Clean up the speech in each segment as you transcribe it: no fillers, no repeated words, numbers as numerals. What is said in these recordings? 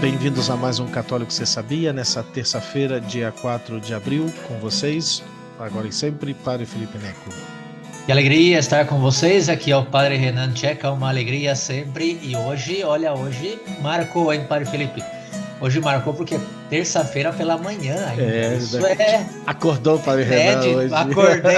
Bem-vindos a mais um Católico Você Sabia, nessa terça-feira, dia 4 de abril, com vocês, agora e sempre, Padre Felipe Neco. Que alegria estar com vocês. Aqui é o Padre Renan Tcheca, uma alegria sempre. E hoje, olha, hoje marcou, hein, Padre Felipe? Hoje marcou porque é terça-feira pela manhã ainda. Isso é Acordou, Padre Renan, inédito. hoje. Acordei.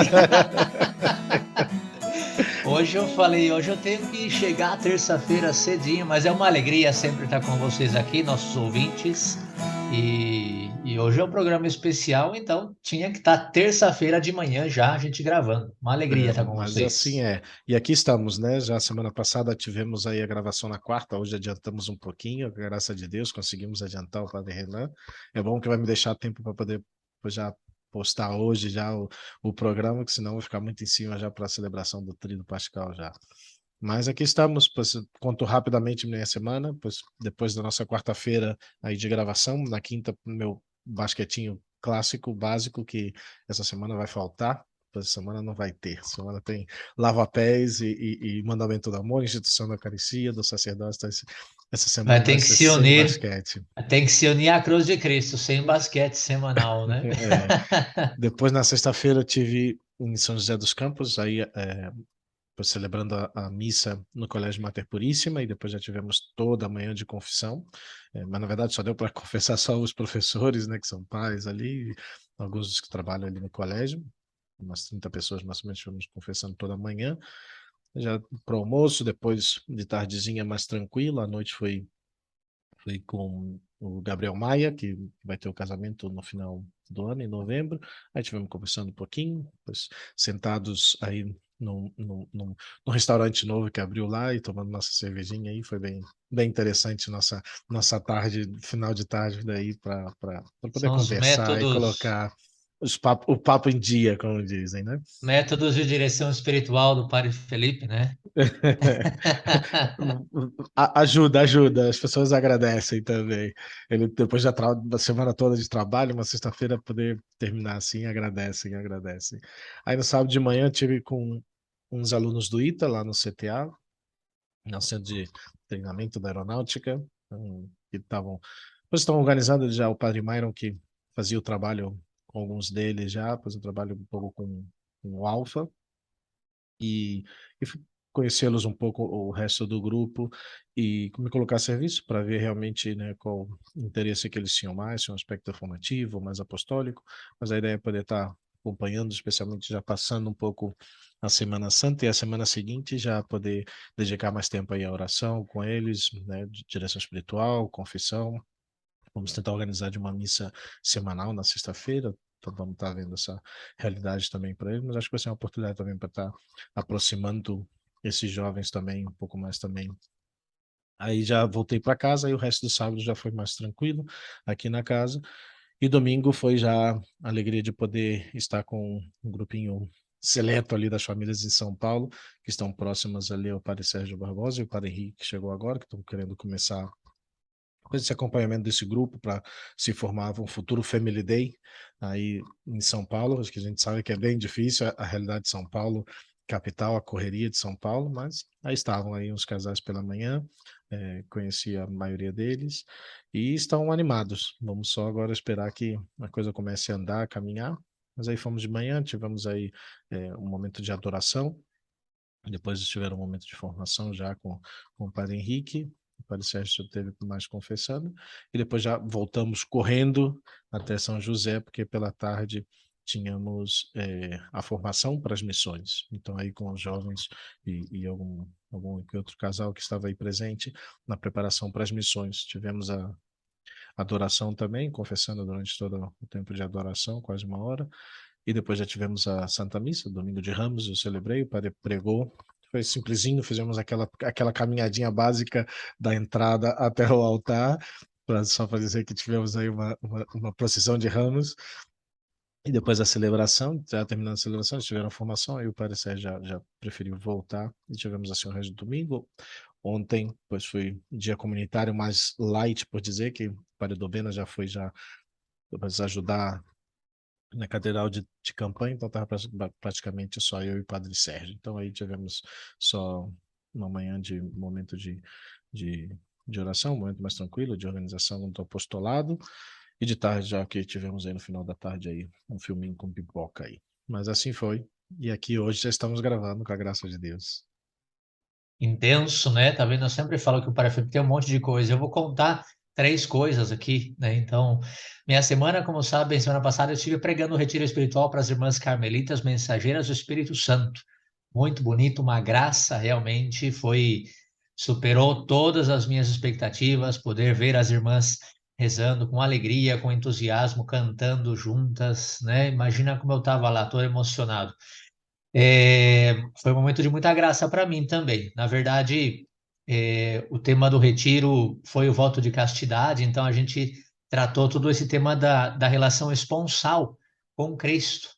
Hoje eu falei, hoje eu tenho que chegar terça-feira cedinho, mas é uma alegria sempre estar com vocês aqui, nossos ouvintes. E hoje é um programa especial, então tinha que estar terça-feira de manhã já a gente gravando. Uma alegria estar com Mas assim vocês. é. E aqui estamos, né? Já semana passada tivemos aí a gravação na quarta, hoje adiantamos um pouquinho, graças a Deus, conseguimos adiantar o Padre Renan. É bom que vai me deixar tempo para poder já postar hoje já o programa, que senão vai ficar muito em cima já para a celebração do Tríduo Pascal já. Mas aqui estamos, pois, conto rapidamente minha semana, pois depois da nossa quarta-feira aí de gravação, na quinta, meu basquetinho clássico, básico, que essa semana vai faltar. Essa semana não vai ter. Essa semana tem lava-pés e mandamento do amor, instituição da Eucaristia, do sacerdócio. Então, essa semana Vai vai ter que ser se sem unir, basquete. tem que se unir à cruz de Cristo, sem basquete semanal, né? É, depois, na sexta-feira, eu tive em São José dos Campos, aí celebrando a missa no Colégio Mater Puríssima, e depois já tivemos toda a manhã de confissão, mas na verdade só deu para confessar só os professores, né, que são pais ali, alguns dos que trabalham ali no colégio, umas 30 pessoas mais ou menos fomos confessando toda a manhã, já para o almoço, depois de tardezinha mais tranquilo, à noite foi com o Gabriel Maia, que vai ter o casamento no final do ano, em novembro. Aí tivemos conversando um pouquinho, depois sentados aí num restaurante novo que abriu lá e tomando nossa cervejinha aí. Foi bem interessante nossa tarde, final de tarde daí, para poder São os conversar e métodos, colocar o papo em dia, como dizem, né? métodos de direção espiritual do Padre Felipe, né? Ajuda, as pessoas agradecem também. Ele, depois da semana toda de trabalho, uma sexta-feira, poder terminar assim, agradecem. Aí no sábado de manhã, tive com uns alunos do ITA, lá no CTA, no Centro de Treinamento da Aeronáutica, que estão organizando já o Padre Myron, que fazia o trabalho com alguns deles já, fazia o trabalho um pouco com o Alfa, e fui conhecê-los um pouco, o resto do grupo, e me colocar a serviço para ver realmente, né, qual o interesse que eles tinham mais, se é um aspecto formativo, mais apostólico, mas a ideia é poder estar acompanhando, especialmente já passando um pouco a Semana Santa e a semana seguinte já poder dedicar mais tempo aí à oração com eles, né, de direção espiritual, confissão. Vamos tentar organizar de uma missa semanal na sexta-feira. Então vamos estar vendo essa realidade também para eles, mas acho que vai ser uma oportunidade também para estar aproximando esses jovens também, um pouco mais também. Aí já voltei para casa, e o resto do sábado já foi mais tranquilo aqui na casa. E domingo foi já a alegria de poder estar com um grupinho seleto ali das famílias em São Paulo, que estão próximas ali ao Padre Sérgio Barbosa e o Padre Henrique, que chegou agora, que estão querendo começar com esse acompanhamento desse grupo para se formar um futuro Family Day aí em São Paulo. Acho que a gente sabe que é bem difícil a realidade de São Paulo, capital, a correria de São Paulo, mas aí estavam aí uns casais pela manhã, conheci a maioria deles e estão animados. Vamos só agora esperar que a coisa comece a andar, a caminhar. Mas aí fomos de manhã, tivemos aí um momento de adoração, depois tiveram um momento de formação já com o Padre Henrique, o Padre Sérgio teve mais confessando, e depois já voltamos correndo até São José, porque pela tarde tínhamos a formação para as missões. Então aí com os jovens e algum que outro casal que estava aí presente na preparação para as missões. Tivemos a adoração também, confessando durante todo o tempo de adoração, quase uma hora, e depois já tivemos a Santa Missa, domingo de Ramos, eu celebrei, o padre pregou, foi simplesinho, fizemos aquela caminhadinha básica da entrada até o altar, só para dizer que tivemos aí uma procissão de Ramos, e depois a celebração, já terminando a celebração, eles tiveram a formação, aí o padre Sérgio já preferiu voltar, e tivemos assim o resto do domingo. Ontem, pois foi um dia comunitário mais light, por dizer, que o padre Dobena já foi já ajudar na catedral de campanha, então estava praticamente só eu e o Padre Sérgio. Então aí tivemos só uma manhã de momento de de oração, um momento mais tranquilo, de organização do apostolado, e de tarde, já que tivemos aí no final da tarde aí, um filminho com pipoca aí. Mas assim foi. E aqui hoje já estamos gravando, com a graça de Deus. Intenso, né? Tá vendo? Eu sempre falo que o Parafilipe tem um monte de coisa. Eu vou contar três coisas aqui, né? Então, minha semana, como sabem, semana passada eu estive pregando o retiro espiritual para as irmãs carmelitas mensageiras do Espírito Santo. Muito bonito, uma graça realmente, superou todas as minhas expectativas, poder ver as irmãs rezando com alegria, com entusiasmo, cantando juntas, né? Imagina como eu estava lá, todo emocionado. Foi um momento de muita graça para mim também. Na verdade, o tema do retiro foi o voto de castidade, então a gente tratou todo esse tema da relação esponsal com Cristo,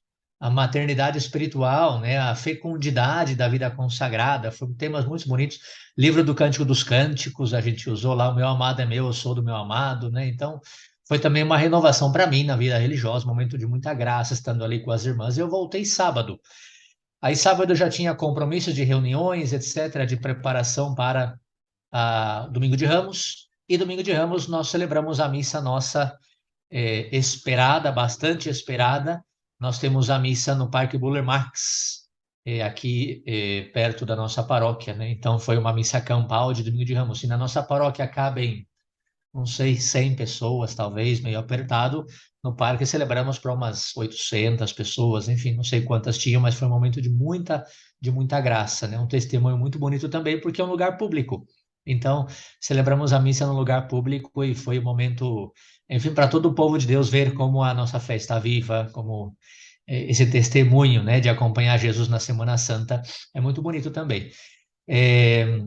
a maternidade espiritual, né, a fecundidade da vida consagrada, foram temas muito bonitos. Livro do Cântico dos Cânticos, a gente usou lá, o meu amado é meu, eu sou do meu amado, né? Então, foi também uma renovação para mim na vida religiosa, um momento de muita graça, estando ali com as irmãs. Eu voltei sábado. Aí sábado eu já tinha compromissos de reuniões, etc., de preparação para Domingo de Ramos. E Domingo de Ramos nós celebramos a missa nossa esperada, bastante esperada. Nós temos a missa no Parque Buller Marx, aqui perto da nossa paróquia, né? Então foi uma missa campal de Domingo de Ramos. Se na nossa paróquia cabem, não sei, 100 pessoas, talvez, meio apertado. No parque celebramos para umas 800 pessoas, enfim, não sei quantas tinham, mas foi um momento de muita graça, né? Um testemunho muito bonito também, porque é um lugar público. Então, celebramos a missa no lugar público e foi um momento, enfim, para todo o povo de Deus ver como a nossa fé está viva, como esse testemunho, né, de acompanhar Jesus na Semana Santa é muito bonito também. É,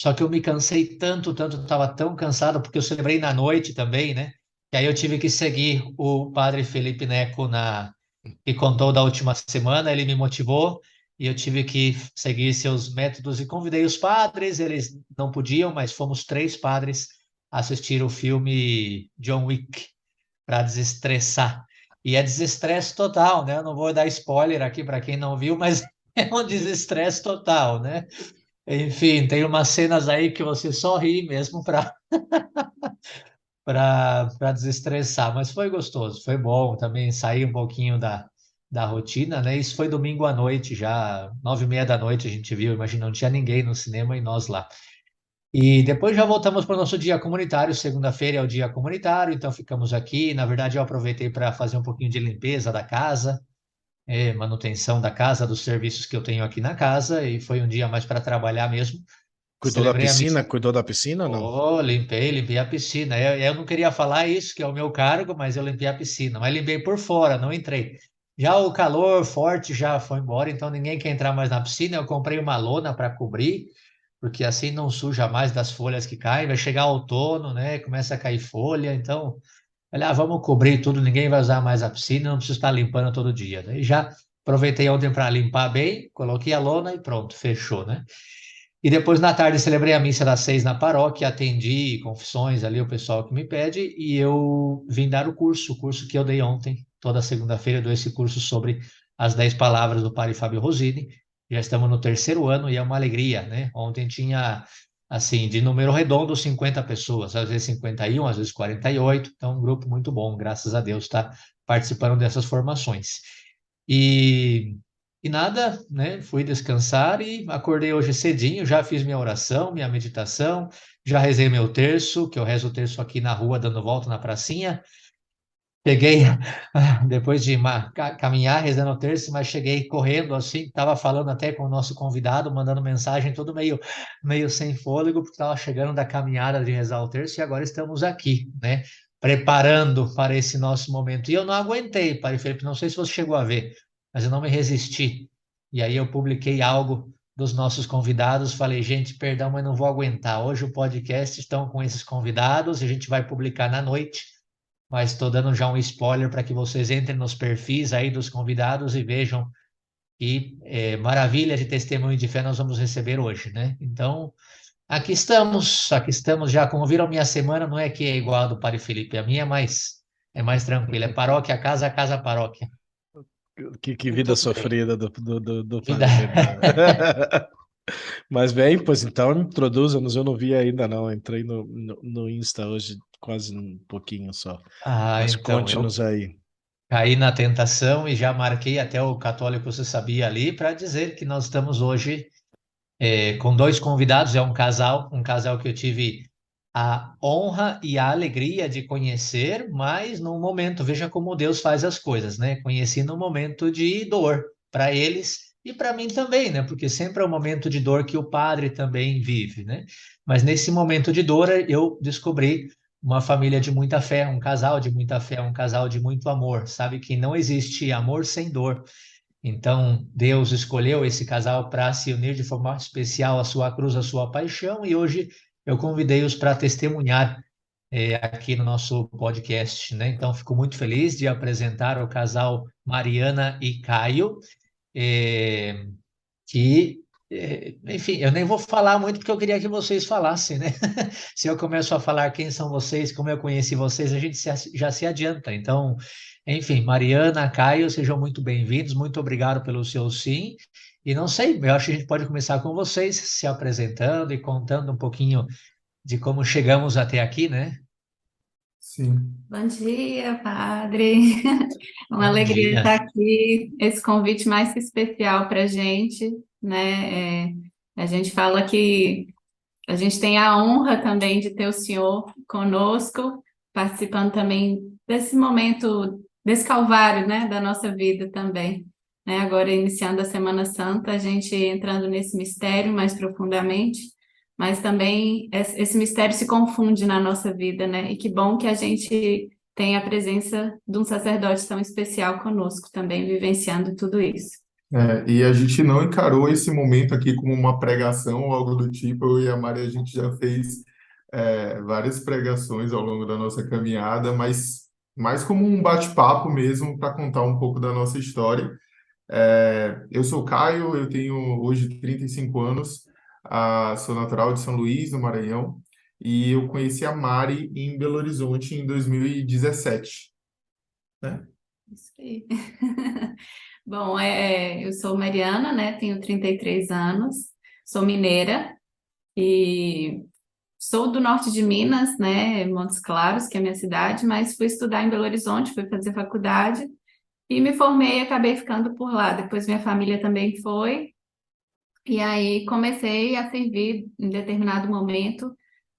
Só que eu me cansei tanto, tanto, estava tão cansado, porque eu celebrei na noite também, né? E aí eu tive que seguir o padre Felipe Neco que contou da última semana, ele me motivou e eu tive que seguir seus métodos e convidei os padres, eles não podiam, mas fomos três padres assistir o filme John Wick para desestressar. E é desestresse total, né? Eu não vou dar spoiler aqui para quem não viu, mas é um desestresse total, né? Enfim, tem umas cenas aí que você só ri mesmo para desestressar, mas foi gostoso, foi bom também sair um pouquinho da rotina, né? Isso foi domingo à noite, já 9h30 da noite a gente viu, imagina, não tinha ninguém no cinema e nós lá. E depois já voltamos para o nosso dia comunitário, segunda-feira é o dia comunitário, então ficamos aqui. Na verdade, eu aproveitei para fazer um pouquinho de limpeza da casa, manutenção da casa, dos serviços que eu tenho aqui na casa, e foi um dia mais para trabalhar mesmo. Cuidou da Celebrei a piscina? missa. Cuidou da piscina ou não? Oh, limpei a piscina. Eu não queria falar isso, que é o meu cargo, mas eu limpei a piscina. Mas limpei por fora, não entrei. Já o calor forte já foi embora, então ninguém quer entrar mais na piscina. Eu comprei uma lona para cobrir, porque assim não suja mais das folhas que caem. Vai chegar outono, né? Começa a cair folha, então, olha, vamos cobrir tudo, ninguém vai usar mais a piscina, não precisa estar limpando todo dia. Daí já aproveitei ontem para limpar bem, coloquei a lona e pronto, fechou, né? E depois, na tarde, celebrei a missa das 6 na paróquia, atendi confissões ali, o pessoal que me pede, e eu vim dar o curso que eu dei ontem. Toda segunda-feira eu dou esse curso sobre as 10 palavras do Padre Fábio Rosini. Já estamos no terceiro ano e é uma alegria, né? Ontem tinha, assim, de número redondo, 50 pessoas, às vezes 51, às vezes 48. Então, um grupo muito bom, graças a Deus, está participando dessas formações. E e nada, né? Fui descansar e acordei hoje cedinho, já fiz minha oração, minha meditação, já rezei meu terço, que eu rezo o terço aqui na rua, dando volta na pracinha. Peguei, depois de caminhar, rezando o terço, mas cheguei correndo assim, estava falando até com o nosso convidado, mandando mensagem, todo meio sem fôlego, porque estava chegando da caminhada de rezar o terço e agora estamos aqui, né? Preparando para esse nosso momento. E eu não aguentei, Padre Felipe, não sei se você chegou a ver, mas eu não me resisti. E aí eu publiquei algo dos nossos convidados, falei, gente, perdão, mas não vou aguentar. Hoje o podcast estão com esses convidados, a gente vai publicar na noite, mas estou dando já um spoiler para que vocês entrem nos perfis aí dos convidados e vejam que maravilha de testemunho de fé nós vamos receber hoje, né? Então, aqui estamos já. Como viram, minha semana não é que é igual a do Padre Felipe, a minha é mais tranquila, é paróquia, casa, paróquia. Que vida Muito bem. sofrida do Vida... Padre Renan. Mas bem, pois então introduza-nos, eu não vi ainda não, entrei no Insta hoje quase um pouquinho só. Ah, Mas então, eu conte-nos aí. caí na tentação e já marquei até o Católico Você Sabia ali para dizer que nós estamos hoje com dois convidados, é um casal que eu tive a honra e a alegria de conhecer, mas num momento, veja como Deus faz as coisas, né? Conheci num momento de dor para eles e para mim também, né? Porque sempre é um momento de dor que o padre também vive, né? Mas nesse momento de dor eu descobri uma família de muita fé, um casal de muita fé, um casal de muito amor. Sabe que não existe amor sem dor. Então, Deus escolheu esse casal para se unir de forma especial à sua cruz, à sua paixão, e hoje eu convidei-os para testemunhar aqui no nosso podcast, né? Então, fico muito feliz de apresentar o casal Mariana e Caio, eh, que, enfim, eu nem vou falar muito porque eu queria que vocês falassem, né? Se eu começo a falar quem são vocês, como eu conheci vocês, a gente já se adianta. Então, enfim, Mariana, Caio, sejam muito bem-vindos, muito obrigado pelo seu sim. E não sei, eu acho que a gente pode começar com vocês se apresentando e contando um pouquinho de como chegamos até aqui, né? Sim. Bom dia, padre. Uma Bom alegria dia. estar aqui. Esse convite mais que especial para a gente, né? A gente fala que a gente tem a honra também de ter o senhor conosco, participando também desse momento, desse calvário, né, da nossa vida também. Né? Agora, iniciando a Semana Santa, a gente entrando nesse mistério mais profundamente, mas também esse mistério se confunde na nossa vida, né? E que bom que a gente tem a presença de um sacerdote tão especial conosco também, vivenciando tudo isso. E a gente não encarou esse momento aqui como uma pregação ou algo do tipo. Eu e a Mari, a gente já fez várias pregações ao longo da nossa caminhada, mas mais como um bate-papo mesmo para contar um pouco da nossa história. Eu sou o Caio, eu tenho hoje 35 anos, sou natural de São Luís, no Maranhão, e eu conheci a Mari em Belo Horizonte em 2017, né? Isso aí. Bom, eu sou Mariana, né? Tenho 33 anos, sou mineira e sou do norte de Minas, né? Montes Claros, que é a minha cidade, mas fui estudar em Belo Horizonte, fui fazer faculdade e me formei e acabei ficando por lá. Depois minha família também foi, e aí comecei a servir em determinado momento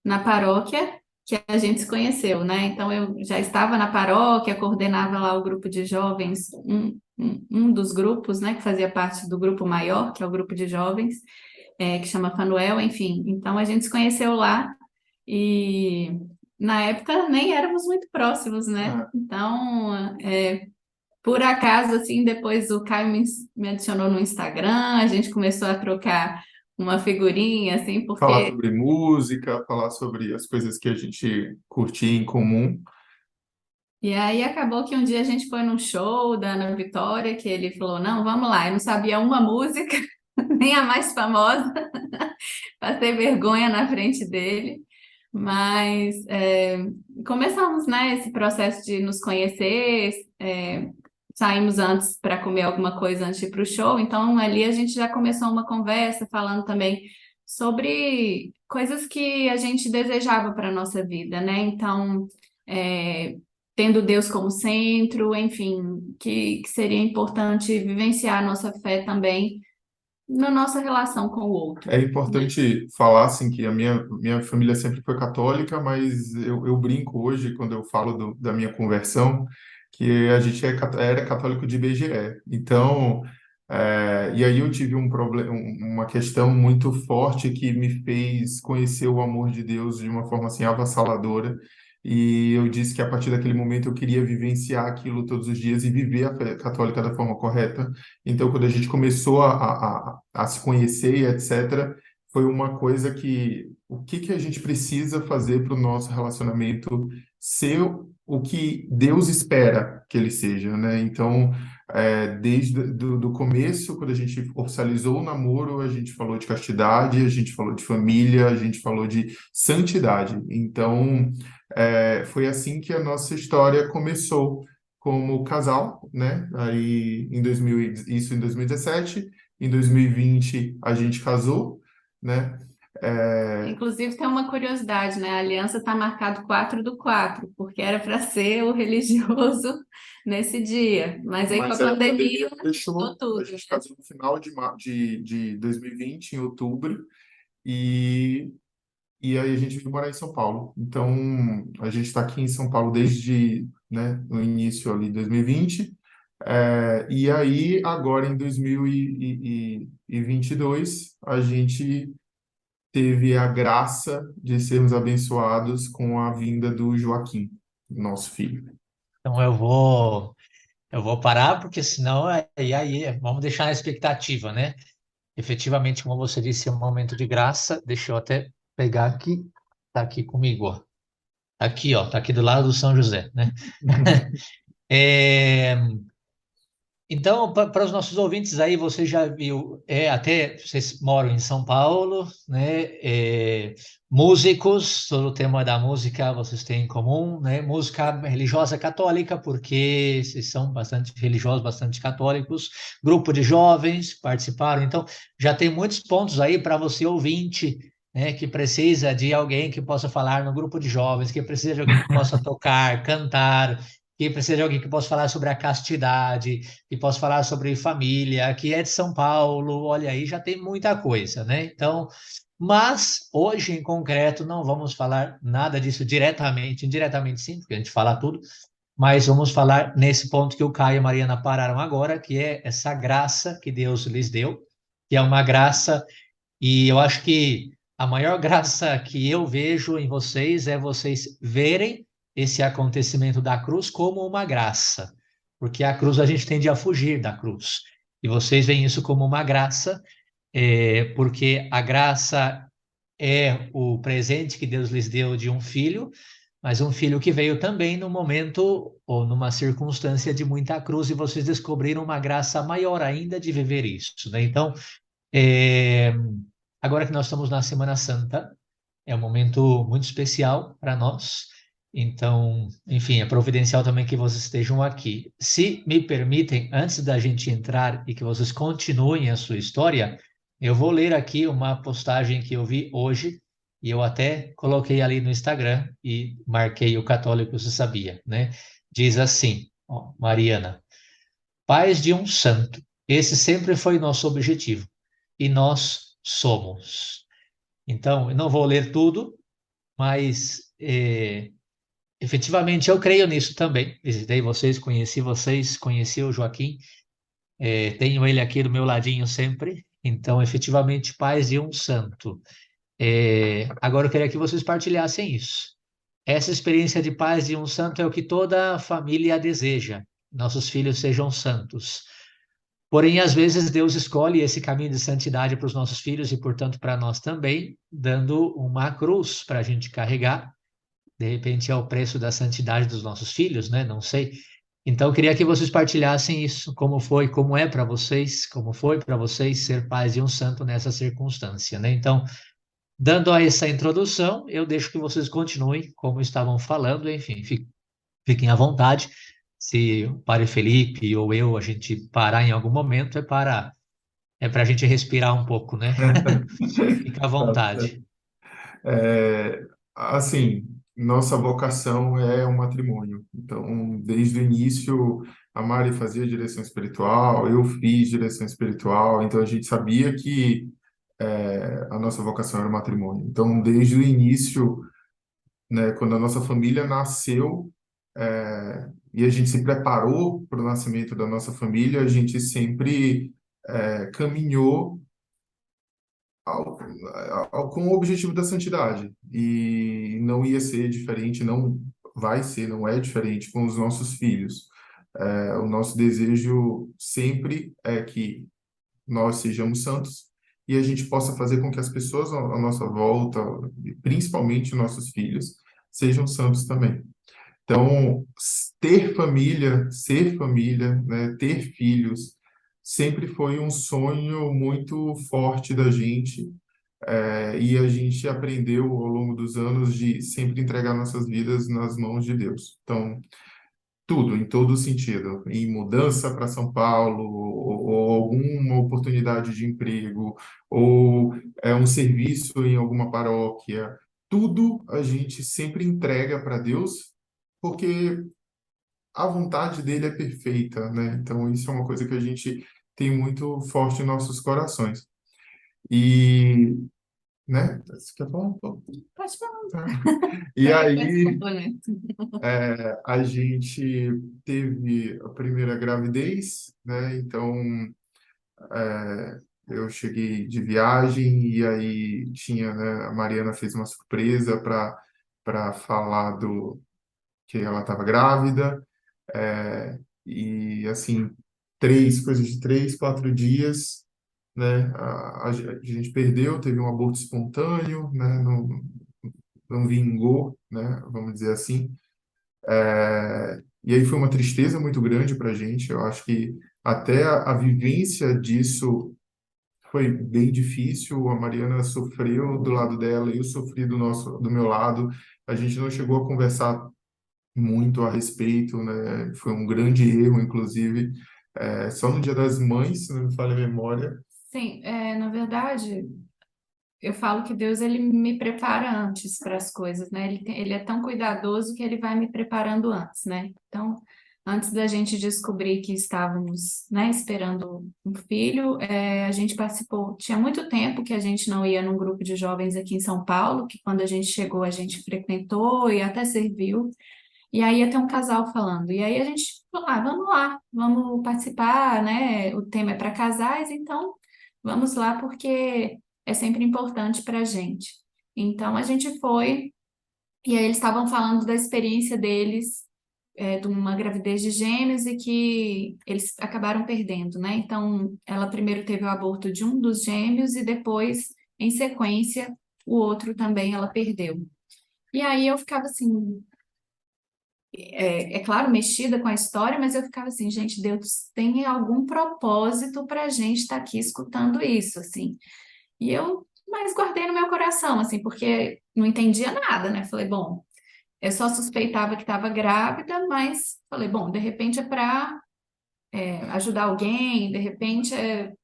na paróquia que a gente se conheceu, né? Então eu já estava na paróquia, coordenava lá o grupo de jovens, um dos grupos, né, que fazia parte do grupo maior, que é o grupo de jovens, que chama Fanuel, enfim. Então a gente se conheceu lá e na época nem éramos muito próximos, né? Então, por acaso, assim, depois o Caio me adicionou no Instagram, a gente começou a trocar uma figurinha, assim, Falar porque sobre música, falar sobre as coisas que a gente curtia em comum. e aí acabou que um dia a gente foi num show da Ana Vitória, que ele falou, não, vamos lá, eu não sabia uma música, nem a mais famosa, passei vergonha na frente dele, mas começamos, né, esse processo de nos conhecer, saímos antes para comer alguma coisa antes de ir para o show, então ali a gente já começou uma conversa falando também sobre coisas que a gente desejava para a nossa vida, né? Então, é, tendo Deus como centro, enfim, que seria importante vivenciar a nossa fé também na nossa relação com o outro, É né? importante falar assim que a minha família sempre foi católica, mas eu brinco hoje quando eu falo da minha conversão que a gente era católico de IBGE. Então, e aí eu tive um problema, uma questão muito forte que me fez conhecer o amor de Deus de uma forma assim avassaladora. E eu disse que a partir daquele momento eu queria vivenciar aquilo todos os dias e viver a fé católica da forma correta. Então, quando a gente começou a se conhecer e etc., foi uma coisa que o que que a gente precisa fazer para o nosso relacionamento ser o que Deus espera que ele seja, né? Então, desde do começo, quando a gente oficializou o namoro, a gente falou de castidade, a gente falou de família, a gente falou de santidade. Então, foi assim que a nossa história começou como casal, né? Aí isso em 2017, em 2020 a gente casou né? É, Inclusive, tem uma curiosidade, né? A aliança está marcado 4/4, porque era para ser o religioso nesse dia. Mas aí com a mas aí a pandemia pandemia mudou deixou, a tudo. gente casou no final de 2020, em outubro, e, e aí a gente veio morar em São Paulo. Então, a gente está aqui em São Paulo desde, né, no início ali de 2020, e aí agora em 2022, a gente teve a graça de sermos abençoados com a vinda do Joaquim, nosso filho. Então eu vou parar, porque senão vamos deixar na expectativa, né? Efetivamente, como você disse, é um momento de graça. Deixa eu até pegar aqui, tá aqui comigo, ó. Tá aqui, ó, tá aqui do lado do São José, né? É, então, para os nossos ouvintes aí, você já viu, até vocês moram em São Paulo, né? Músicos, todo o tema da música vocês têm em comum, né? Música religiosa católica, porque vocês são bastante religiosos, bastante católicos. Grupo de jovens participaram, então já tem muitos pontos aí para você ouvinte, né? Que precisa de alguém que possa falar no grupo de jovens, que precisa de alguém que possa tocar, cantar, que precisa de alguém que possa falar sobre a castidade, que possa falar sobre família, que é de São Paulo, olha aí, já tem muita coisa, né? Então, mas hoje em concreto não vamos falar nada disso diretamente, indiretamente sim, porque a gente fala tudo, mas vamos falar nesse ponto que o Caio e a Mariana pararam agora, que é essa graça que Deus lhes deu, que é uma graça, e eu acho que a maior graça que eu vejo em vocês é vocês verem esse acontecimento da cruz como uma graça, porque a cruz a gente tende a fugir da cruz, e vocês veem isso como uma graça, porque a graça é o presente que Deus lhes deu de um filho, mas um filho que veio também no momento ou numa circunstância de muita cruz, e vocês descobriram uma graça maior ainda de viver isso, né? Então, é, agora que nós estamos na Semana Santa, é um momento muito especial para nós. Então, enfim, é providencial também que vocês estejam aqui. Se me permitem, antes da gente entrar e que vocês continuem a sua história, eu vou ler aqui uma postagem que eu vi hoje, e eu até coloquei ali no Instagram e marquei o católico, você sabia, né? Diz assim, ó, Mariana: paz de um santo. Esse sempre foi nosso objetivo. E nós somos. Então, eu não vou ler tudo, mas efetivamente eu creio nisso também. Visitei vocês, conheci o Joaquim, tenho ele aqui do meu ladinho sempre. Então, efetivamente, paz de um santo. Agora eu queria que vocês partilhassem isso. Essa experiência de paz de um santo é o que toda família deseja. Nossos filhos sejam santos. Porém, às vezes Deus escolhe esse caminho de santidade para os nossos filhos e, portanto, para nós também, dando uma cruz para a gente carregar. De repente é o preço da santidade dos nossos filhos, né? Não sei. Então, eu queria que vocês partilhassem isso, como foi, como é para vocês, como foi para vocês ser pais de um santo nessa circunstância, né? Então, dando a essa introdução, eu deixo que vocês continuem como estavam falando, enfim, fiquem à vontade. Se o Padre Felipe ou eu, a gente parar em algum momento, é para a gente respirar um pouco, né? Fica à Tá certo. vontade. Assim, nossa vocação é o matrimônio. Então, desde o início, a Mari fazia direção espiritual, eu fiz direção espiritual, então a gente sabia que a nossa vocação era o matrimônio. Então, desde o início, né, quando a nossa família nasceu, e a gente se preparou para o nascimento da nossa família, a gente sempre caminhou ao- com o objetivo da santidade. E não ia ser diferente, não vai ser, não é diferente com os nossos filhos. O nosso desejo sempre é que nós sejamos santos e a gente possa fazer com que as pessoas à nossa volta, principalmente nossos filhos, sejam santos também. Então, ter família, ser família, né, ter filhos, sempre foi um sonho muito forte da gente, e a gente aprendeu ao longo dos anos de sempre entregar nossas vidas nas mãos de Deus. Então, tudo, em todo sentido, em mudança para São Paulo, ou alguma oportunidade de emprego, ou um serviço em alguma paróquia, tudo a gente sempre entrega para Deus, porque a vontade dele é perfeita, né? Então, isso é uma coisa que a gente tem muito forte em nossos corações. E, né? Você quer falar? Pode falar. E Esse aí, complemento. a gente teve a primeira gravidez, né? Então, é, eu cheguei de viagem e aí tinha, né? A Mariana fez uma surpresa para falar do que ela estava grávida. E assim, coisas de 3, 4 dias, né? A gente perdeu, teve um aborto espontâneo, né? Não vingou, né? Vamos dizer assim. E aí foi uma tristeza muito grande para a gente. Eu acho que até a vivência disso foi bem difícil. A Mariana sofreu do lado dela, eu sofri do meu lado. A gente não chegou a conversar muito a respeito, né? Foi um grande erro, inclusive. Só no Dia das Mães, se não me falha a memória. Sim, na verdade, eu falo que Deus ele me prepara antes para as coisas, né? Ele é tão cuidadoso que ele vai me preparando antes, né? Então, antes da gente descobrir que estávamos, né, esperando um filho, a gente participou. Tinha muito tempo que a gente não ia num grupo de jovens aqui em São Paulo, que quando a gente chegou a gente frequentou e até serviu. E aí ia ter um casal falando. E aí a gente falou, vamos lá, vamos participar, né? O tema é para casais, então vamos lá porque é sempre importante para a gente. Então a gente foi, e aí eles estavam falando da experiência deles, de uma gravidez de gêmeos e que eles acabaram perdendo, né? Então ela primeiro teve o aborto de um dos gêmeos e depois, em sequência, o outro também ela perdeu. E aí eu ficava assim, claro, mexida com a história, mas eu ficava assim, gente, Deus tem algum propósito para a gente estar aqui escutando isso, assim. Mas guardei no meu coração, assim, porque não entendia nada, né? Falei, bom, eu só suspeitava que estava grávida, mas falei, bom, de repente é para ajudar alguém, de repente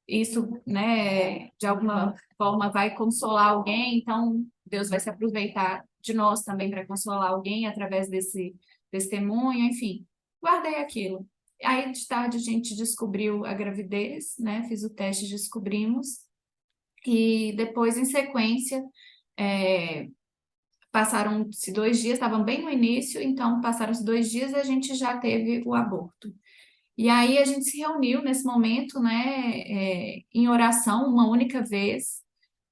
isso, né, de alguma forma vai consolar alguém, então Deus vai se aproveitar de nós também para consolar alguém através desse testemunho, enfim, guardei aquilo. Aí de tarde a gente descobriu a gravidez, né, fiz o teste, descobrimos, e depois em sequência, é, passaram-se 2 dias, estavam bem no início, então passaram-se 2 dias e a gente já teve o aborto. E aí a gente se reuniu nesse momento, né, em oração, uma única vez,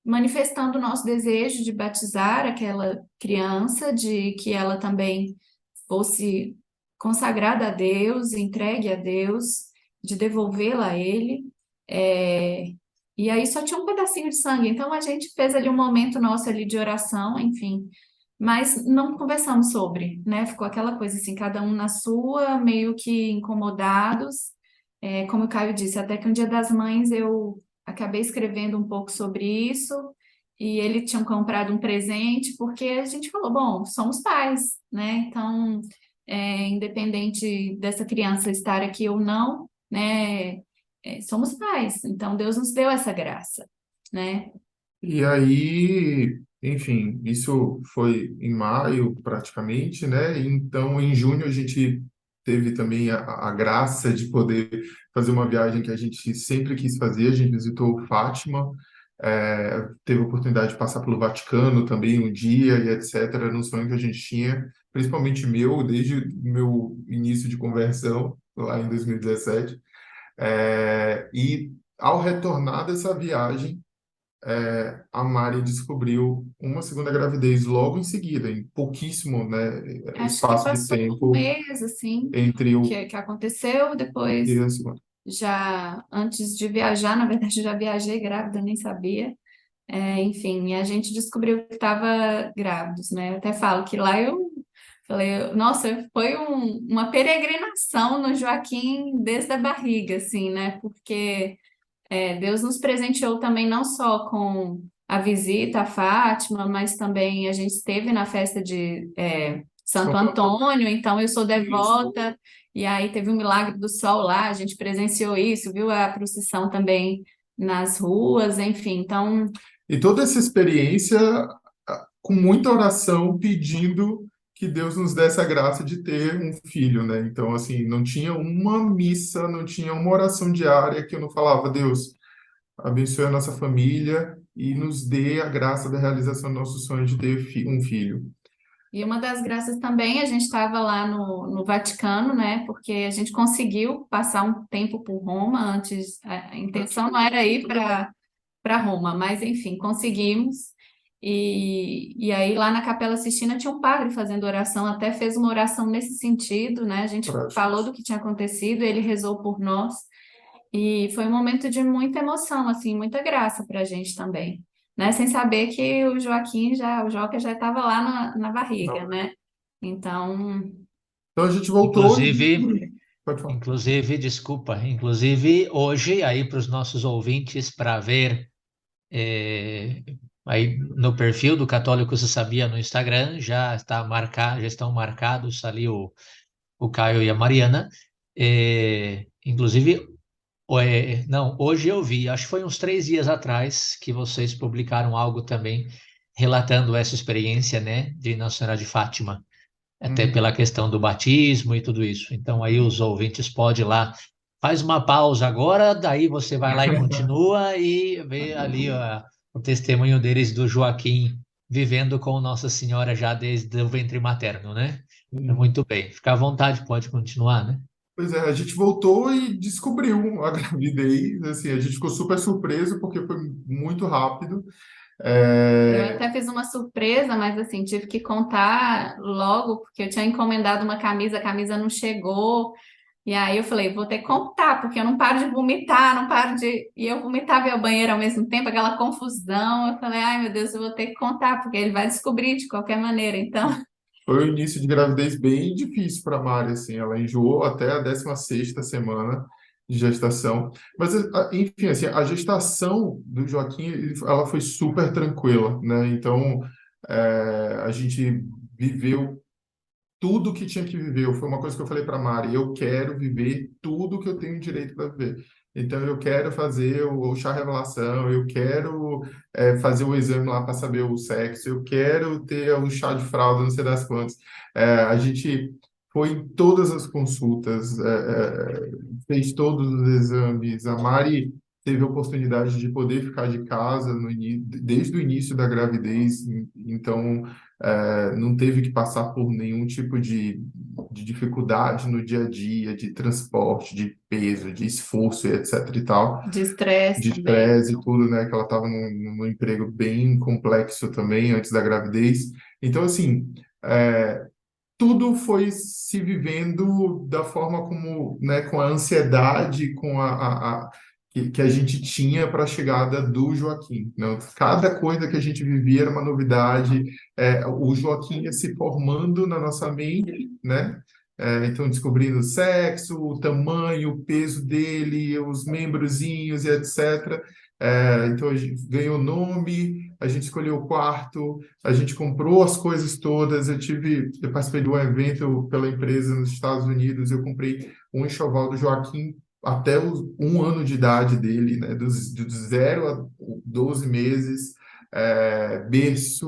manifestando o nosso desejo de batizar aquela criança, de que ela também fosse consagrada a Deus, entregue a Deus, de devolvê-la a Ele. É, e aí só tinha um pedacinho de sangue, então a gente fez ali um momento nosso ali de oração, enfim, mas não conversamos sobre, né? Ficou aquela coisa assim, cada um na sua, meio que incomodados. Como o Caio disse, até que um Dia das Mães eu acabei escrevendo um pouco sobre isso, e ele tinha comprado um presente, porque a gente falou, bom, somos pais, né? Então, independente dessa criança estar aqui ou não, né? Somos pais, então Deus nos deu essa graça, né? E aí, enfim, isso foi em maio praticamente, né? Então, em junho, a gente teve também a graça de poder fazer uma viagem que a gente sempre quis fazer. A gente visitou Fátima, teve a oportunidade de passar pelo Vaticano também um dia e etc. Era um sonho que a gente tinha, principalmente meu, desde o meu início de conversão, lá em 2017. E ao retornar dessa viagem, a Mari descobriu uma segunda gravidez logo em seguida, em pouquíssimo, né, Acho que espaço de passou um tempo mês, assim, entre que aconteceu, a depois, segunda. já antes de viajar, na verdade, eu já viajei grávida, nem sabia. Enfim, a gente descobriu que estava grávidos, né? Eu até falo que lá eu falei, nossa, foi uma peregrinação no Joaquim desde a barriga, assim, né? Porque Deus nos presenteou também não só com a visita a Fátima, mas também a gente esteve na festa de Santo Santo Antônio. Antônio, então eu sou Isso. devota, e aí teve o milagre do sol lá, a gente presenciou isso, viu a procissão também nas ruas, enfim, então E toda essa experiência com muita oração pedindo que Deus nos desse a graça de ter um filho, né? Então, assim, não tinha uma missa, não tinha uma oração diária que eu não falava, Deus, abençoe a nossa família e nos dê a graça da realização do nosso sonho de ter um filho. e uma das graças também, a gente estava lá no Vaticano, né? Porque a gente conseguiu passar um tempo por Roma antes, a intenção não era ir para Roma, mas enfim, conseguimos. E aí lá na Capela Sistina tinha um padre fazendo oração, até fez uma oração nesse sentido, né? A gente Pra falou gente. do que tinha acontecido, ele rezou por nós, e foi um momento de muita emoção, assim, muita graça para a gente também, né? Sem saber que o Joca já estava lá na barriga, Não. né? Então, Então a gente voltou Inclusive, e... Pode falar. desculpa, inclusive hoje aí para os nossos ouvintes para ver é, aí no perfil do Católico Se Sabia no Instagram já estão marcados ali o Caio e a Mariana. Inclusive, não, hoje eu vi, acho que foi uns 3 dias atrás que vocês publicaram algo também relatando essa experiência, né, de Nossa Senhora de Fátima, até Uhum. pela questão do batismo e tudo isso. Então aí os ouvintes podem ir lá, faz uma pausa agora, daí você vai lá e continua e vê ali o testemunho deles do Joaquim vivendo com Nossa Senhora já desde o ventre materno, né? É Uhum. muito bem. Fica à vontade, pode continuar, né? Pois é, a gente voltou e descobriu a gravidez, assim, a gente ficou super surpreso porque foi muito rápido. eu É, até fiz uma surpresa, mas assim, tive que contar logo, porque eu tinha encomendado uma camisa, a camisa não chegou. E aí eu falei, vou ter que contar, porque eu não paro de vomitar, não paro de. E eu vomitava e ao banheiro ao mesmo tempo, aquela confusão. Eu falei, ai meu Deus, eu vou ter que contar, porque ele vai descobrir de qualquer maneira. Então, Foi um início de gravidez bem difícil para a Mari, assim, ela enjoou até a 16ª semana de gestação. Mas, enfim, assim, a gestação do Joaquim, ela foi super tranquila, né? Então, a gente viveu tudo que tinha que viver. Foi uma coisa que eu falei para Mari, eu quero viver tudo que eu tenho direito para viver. Então, eu quero fazer o chá revelação, eu quero fazer o exame lá para saber o sexo, eu quero ter o chá de fralda, não sei das quantas. A gente foi em todas as consultas, fez todos os exames. A Mari teve a oportunidade de poder ficar de casa desde o início da gravidez, então não teve que passar por nenhum tipo de dificuldade no dia a dia, de transporte, de peso, de esforço, e etc e tal, de estresse de também. estresse e tudo, né? Que ela estava num emprego bem complexo também antes da gravidez. Então, assim, tudo foi se vivendo da forma como, né, com a ansiedade, com que a gente tinha para a chegada do Joaquim, né? Cada coisa que a gente vivia era uma novidade. O Joaquim ia se formando na nossa mente, né? Então, descobrindo o sexo, o tamanho, o peso dele, os membrozinhos e etc. Então, a gente ganhou nome, a gente escolheu o quarto, a gente comprou as coisas todas. Eu participei de um evento pela empresa nos Estados Unidos. Eu comprei um enxoval do Joaquim até os 1 ano de idade dele, né? Do 0 a 12 meses, berço,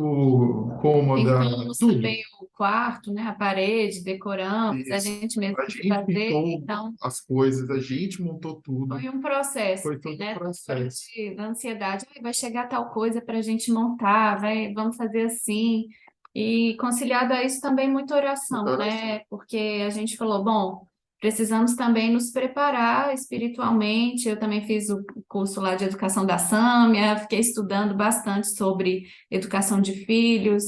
cômoda, Pintamos tudo. também o quarto, né? A parede, decoramos, a Isso. gente mesmo A quis gente fazer. pintou Então, as coisas, a gente montou tudo. foi um processo, Foi assim, todo um né? processo. Da ansiedade, "Ai, vai chegar tal coisa para a gente montar, vamos fazer assim. E conciliado a isso também muita oração, Muita oração. né? Porque a gente falou, bom, precisamos também nos preparar espiritualmente. Eu também fiz o curso lá de educação da Sâmia, fiquei estudando bastante sobre educação de filhos,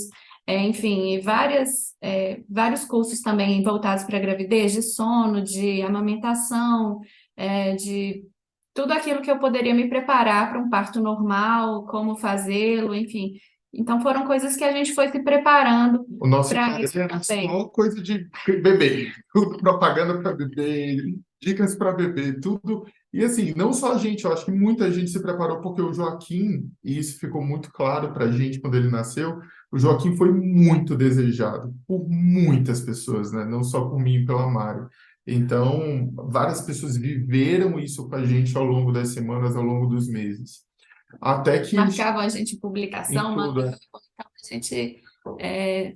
enfim, e vários cursos também voltados para a gravidez, de sono, de amamentação, de tudo aquilo que eu poderia me preparar para um parto normal, como fazê-lo, enfim. Então foram coisas que a gente foi se preparando O nosso para isso Instagram era também. só coisa de bebê, tudo propaganda para bebê, dicas para bebê, tudo. E assim, não só a gente, eu acho que muita gente se preparou porque o Joaquim, e isso ficou muito claro para a gente quando ele nasceu, O Joaquim foi muito desejado por muitas pessoas, né? Não só por mim e pela Mari. Então, várias pessoas viveram isso com a gente ao longo das semanas, ao longo dos meses. Até que eles, Marcavam a gente em em publicação, tudo, mandavam, então a gente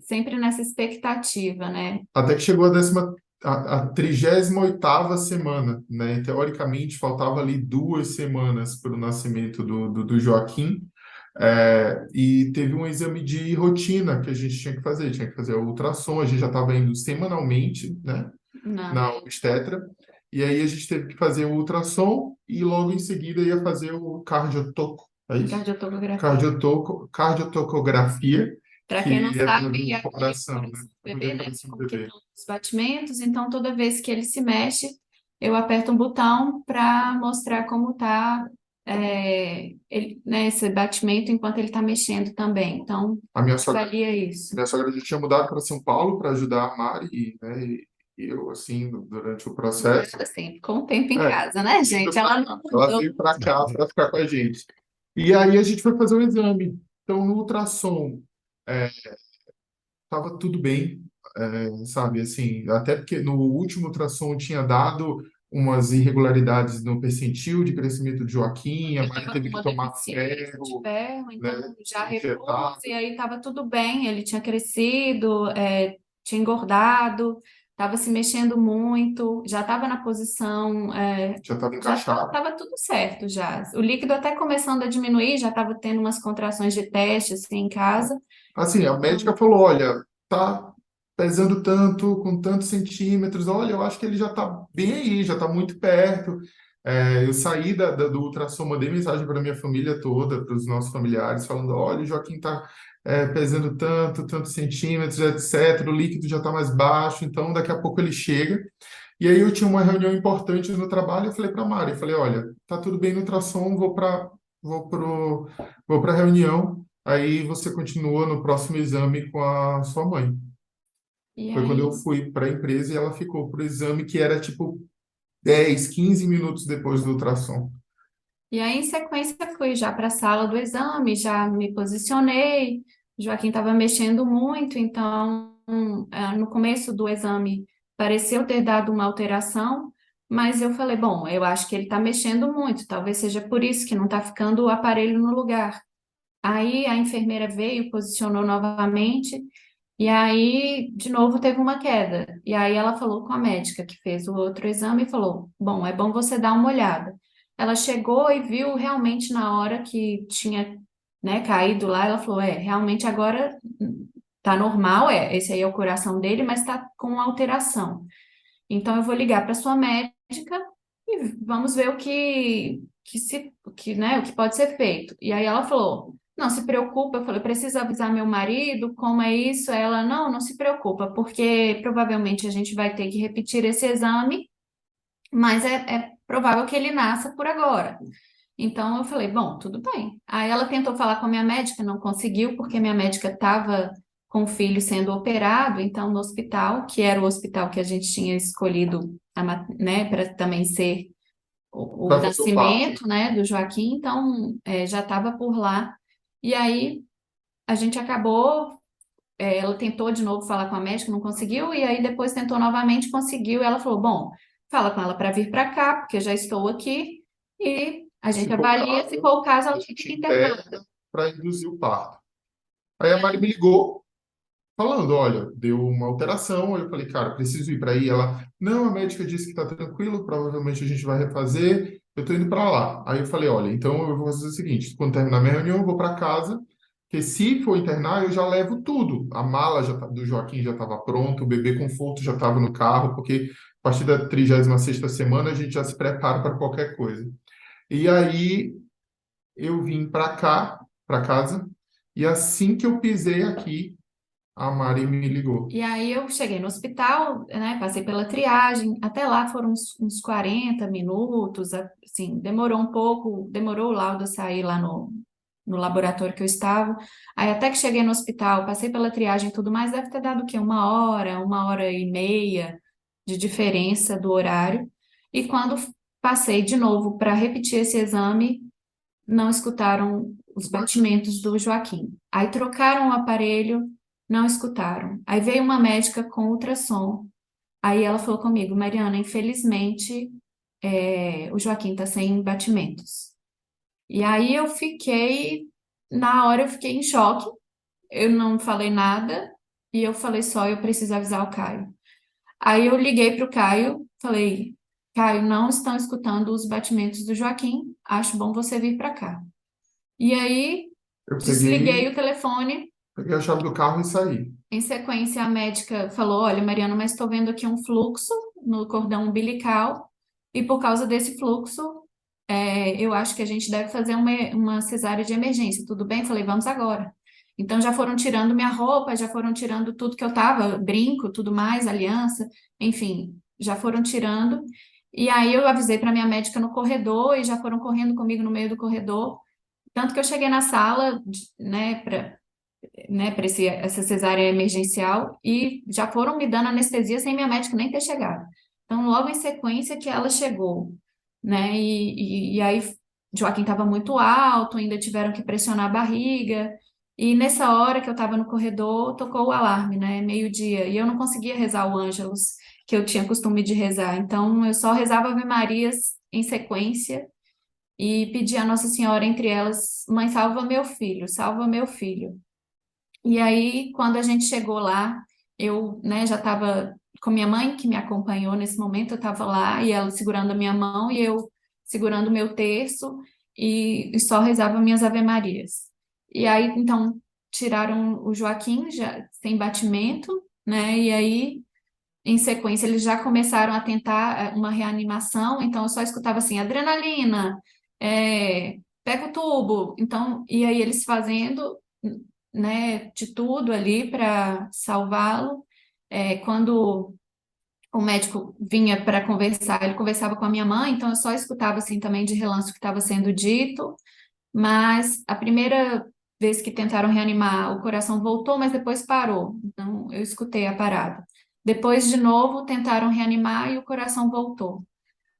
sempre nessa expectativa, né? até que chegou a 38ª semana, né? E, teoricamente, faltava ali 2 semanas para o nascimento do Joaquim. E teve um exame de rotina que a gente tinha que fazer o ultrassom, a gente já estava indo semanalmente, né, Não, na obstetra, e aí a gente teve que fazer o ultrassom e logo em seguida ia fazer o cardiotoco, é isso? cardiotocografia. Cardiotocografia, Para quem não que é para sabe, ver é o o coração, né? coração do Para ver bebê, o né? coração do Como que bebê. estão os batimentos. Então, toda vez que ele se mexe, eu aperto um botão para mostrar como está esse batimento enquanto ele está mexendo também. Então, A minha sogra, valia isso. minha sogra já tinha mudado para São Paulo para ajudar a Mari, né? E eu, assim, durante o processo. Assim, com o tempo em É, casa, né, indo gente? pra Ela cá. não Ela mudou. veio para cá para ficar com a gente. E aí a gente foi fazer o exame. Então, no ultrassom, estava tudo bem, sabe? Assim, até porque no último ultrassom tinha dado umas irregularidades no percentil de crescimento de Joaquim, a Ele Mari estava com teve que uma tomar deficiência de ferro, ferro, né? então já repôs, Injetado. e aí estava tudo bem. Ele tinha crescido, tinha engordado, estava se mexendo muito, já estava na posição, Já estava já encaixado. estava tudo certo já. O líquido até começando a diminuir, já estava tendo umas contrações de teste assim em casa. Assim, a médica Então, falou, olha, tá pesando tanto, com tantos centímetros, olha, eu acho que ele já tá bem aí, já tá muito perto. Eu saí do ultrassom, mandei mensagem para minha família toda, para os nossos familiares, falando, olha, o Joaquim tá pesando tanto, tantos centímetros, etc. O líquido já tá mais baixo, então daqui a pouco ele chega. E aí eu tinha uma reunião importante no trabalho, eu falei para a Mari, eu falei, olha, tá tudo bem no ultrassom, vou vou para reunião. Aí você continua no próximo exame com a sua mãe. e Foi quando eu aí fui para a empresa e ela ficou pro exame que era tipo 10, 15 minutos depois do ultrassom. E aí, em sequência, fui já para a sala do exame, já me posicionei. O Joaquim estava mexendo muito, então, no começo do exame, pareceu ter dado uma alteração, mas eu falei: bom, eu acho que ele está mexendo muito, talvez seja por isso que não está ficando o aparelho no lugar. Aí a enfermeira veio, posicionou novamente, e aí, de novo, teve uma queda. E aí ela falou com a médica que fez o outro exame e falou: bom, é bom você dar uma olhada. Ela chegou e viu realmente na hora que tinha, né, caído lá, ela falou: realmente agora tá normal, esse aí é o coração dele, mas tá com alteração. Então eu vou ligar para sua médica e vamos ver o que pode ser feito. E aí ela falou: "Não se preocupa". Eu falei: "Preciso avisar meu marido, como é isso?". Ela: "Não, não se preocupa, porque provavelmente a gente vai ter que repetir esse exame, mas é provável que ele nasça por agora". Então eu falei: "Bom, tudo bem". Aí ela tentou falar com a minha médica, não conseguiu, porque minha médica estava com o filho sendo operado, então no hospital, que era o hospital que a gente tinha escolhido, né, para também ser o Para fazer o parto. nascimento, né, do Joaquim, então já estava por lá. E aí a gente acabou, ela tentou de novo falar com a médica, não conseguiu, e aí depois tentou novamente, conseguiu, e ela falou: "Bom, fala com ela para vir para cá, porque eu já estou aqui, e a Se gente for o avalia, se caso, for o caso, a ela gente fica internada internada". para induzir o parto. Aí a Mari me ligou falando, olha, deu uma alteração. Aí eu falei, cara, preciso ir para aí. Ela, não, a médica disse que está tranquilo, provavelmente a gente vai refazer. Eu estou indo para lá. Aí eu falei, olha, então eu vou fazer o seguinte, quando terminar minha reunião, eu vou para casa, porque se for internar, eu já levo tudo. A mala do Joaquim já estava pronta, o bebê conforto já estava no carro, porque a partir da 36ª semana a gente já se prepara para qualquer coisa. E aí eu vim para cá, para casa, e assim que eu pisei aqui, a Mari me ligou. E aí eu cheguei no hospital, né, passei pela triagem, até lá foram uns 40 minutos, assim, demorou um pouco, demorou o laudo sair lá no laboratório que eu estava. Aí até que cheguei no hospital, passei pela triagem e tudo mais, deve ter dado o quê? Uma hora e meia de diferença do horário. E quando passei de novo para repetir esse exame, não escutaram os batimentos do Joaquim. Aí trocaram o aparelho, não escutaram. Aí veio uma médica com ultrassom. Aí ela falou comigo, Mariana, infelizmente, o Joaquim está sem batimentos. E aí na hora eu fiquei em choque, eu não falei nada, e eu falei só, eu preciso avisar o Caio. Aí eu liguei para o Caio, falei, Caio, não estão escutando os batimentos do Joaquim, acho bom você vir para cá. E aí Eu desliguei o telefone. peguei a chave do carro e saí. Em sequência, a médica falou: Olha, Mariana, mas estou vendo aqui um fluxo no cordão umbilical, e por causa desse fluxo, eu acho que a gente deve fazer uma cesárea de emergência. Tudo bem? Falei: Vamos agora. Então, já foram tirando minha roupa, já foram tirando tudo que eu tava, brinco, tudo mais, aliança, enfim, já foram tirando. E aí eu avisei para minha médica no corredor e já foram correndo comigo no meio do corredor. Tanto que eu cheguei na sala, né, para essa cesárea emergencial e já foram me dando anestesia sem minha médica nem ter chegado. Então, logo em sequência que ela chegou, né, e aí Joaquim estava muito alto, ainda tiveram que pressionar a barriga, e nessa hora que eu estava no corredor, tocou o alarme, né, meio-dia, e eu não conseguia rezar o Ângelus, que eu tinha costume de rezar, então eu só rezava Ave Marias em sequência, e pedia a Nossa Senhora, entre elas, Mãe, salva meu filho, salva meu filho. E aí, quando a gente chegou lá, eu, né, já estava com minha mãe, que me acompanhou nesse momento, eu estava lá, e ela segurando a minha mão, e eu segurando o meu terço, e só rezava minhas Ave-Marias. E aí, então, tiraram o Joaquim, já sem batimento, né, e aí, em sequência, eles já começaram a tentar uma reanimação, então eu só escutava assim, adrenalina, pega o tubo, então, e aí eles fazendo, né, de tudo ali para salvá-lo. Quando o médico vinha para conversar, ele conversava com a minha mãe, então eu só escutava assim também de relance o que estava sendo dito, mas a primeira vez que tentaram reanimar, o coração voltou, mas depois parou. Então eu escutei a parada. Depois de novo tentaram reanimar e o coração voltou.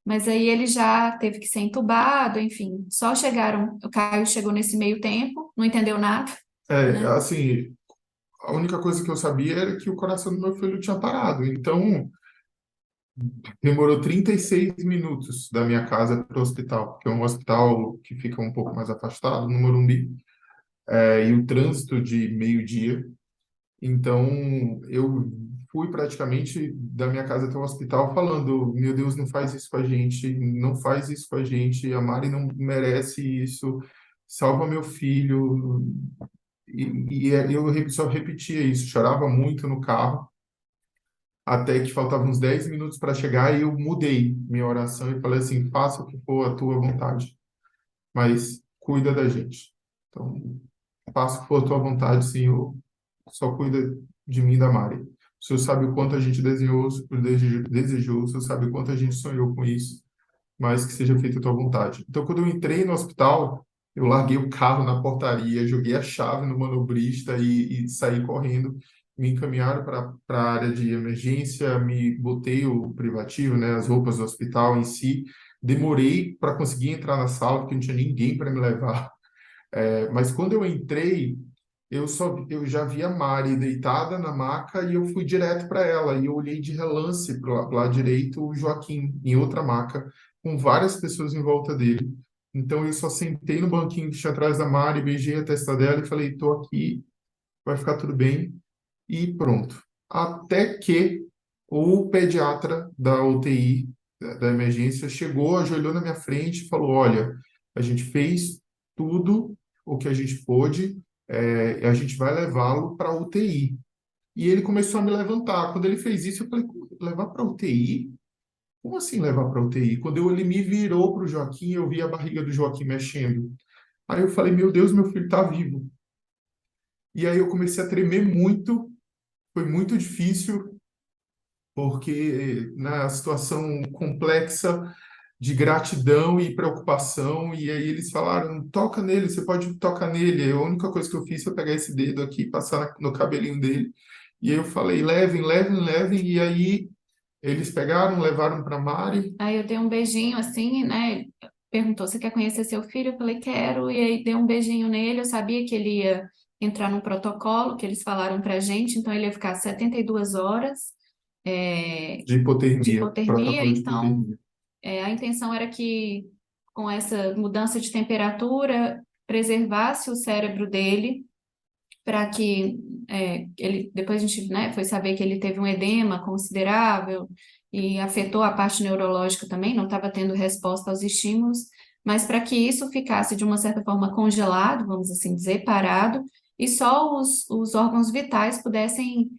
Mas aí ele já teve que ser entubado, enfim, só chegaram, o Caio chegou nesse meio tempo, não entendeu nada, né? Assim, a única coisa que eu sabia era que o coração do meu filho tinha parado. Então, demorou 36 minutos da minha casa para o hospital, que é um hospital que fica um pouco mais afastado, no Morumbi, e o trânsito de meio-dia. Então, eu fui praticamente da minha casa até o hospital falando: Meu Deus, não faz isso com a gente, não faz isso com a gente, a Mari não merece isso, salva meu filho. Eu só repetia isso, chorava muito no carro, até que faltavam uns 10 minutos para chegar e eu mudei minha oração e falei assim: faça o que for a tua vontade, mas cuida da gente. Então, faça o que for a tua vontade, Senhor, só cuida de mim e da Mari. O Senhor sabe o quanto a gente desejou, o Senhor sabe o quanto a gente sonhou com isso, mas que seja feita a tua vontade. Então, quando eu entrei no hospital, eu larguei o carro na portaria, joguei a chave no manobrista e saí correndo. Me encaminharam para a área de emergência, me botei o privativo, né, as roupas do hospital em si. Demorei para conseguir entrar na sala, porque não tinha ninguém para me levar. Mas quando eu entrei, eu já vi a Mari deitada na maca e eu fui direto para ela. E eu olhei de relance para o lado direito o Joaquim, em outra maca, com várias pessoas em volta dele. Então eu só sentei no banquinho que tinha atrás da Mari, beijei a testa dela e falei: tô aqui, vai ficar tudo bem. E pronto. Até que o pediatra da UTI, da emergência, chegou, ajoelhou na minha frente e falou: Olha, a gente fez tudo o que a gente pôde, a gente vai levá-lo para a UTI. E ele começou a me levantar. Quando ele fez isso, eu falei: levar para a UTI? Como assim levar para a UTI? Quando ele me virou para o Joaquim, eu vi a barriga do Joaquim mexendo. Aí eu falei: Meu Deus, meu filho está vivo. E aí eu comecei a tremer muito, foi muito difícil, porque na situação complexa de gratidão e preocupação, e aí eles falaram: toca nele, você pode tocar nele. A única coisa que eu fiz foi pegar esse dedo aqui e passar no cabelinho dele. E aí eu falei: levem, levem, levem. E aí eles pegaram, levaram para Mari. Aí eu dei um beijinho assim, né? perguntou: você quer conhecer seu filho? Eu falei: quero. E aí dei um beijinho nele. Eu sabia que ele ia entrar num protocolo que eles falaram pra gente, então ele ia ficar 72 horas De de hipotermia, hipotermia. protocolo de Então, hipotermia. a intenção era que, com essa mudança de temperatura, preservasse o cérebro dele para que ele, depois a gente, né, foi saber que ele teve um edema considerável e afetou a parte neurológica também, não estava tendo resposta aos estímulos, mas para que isso ficasse de uma certa forma congelado, vamos assim dizer, parado, e só os órgãos vitais pudessem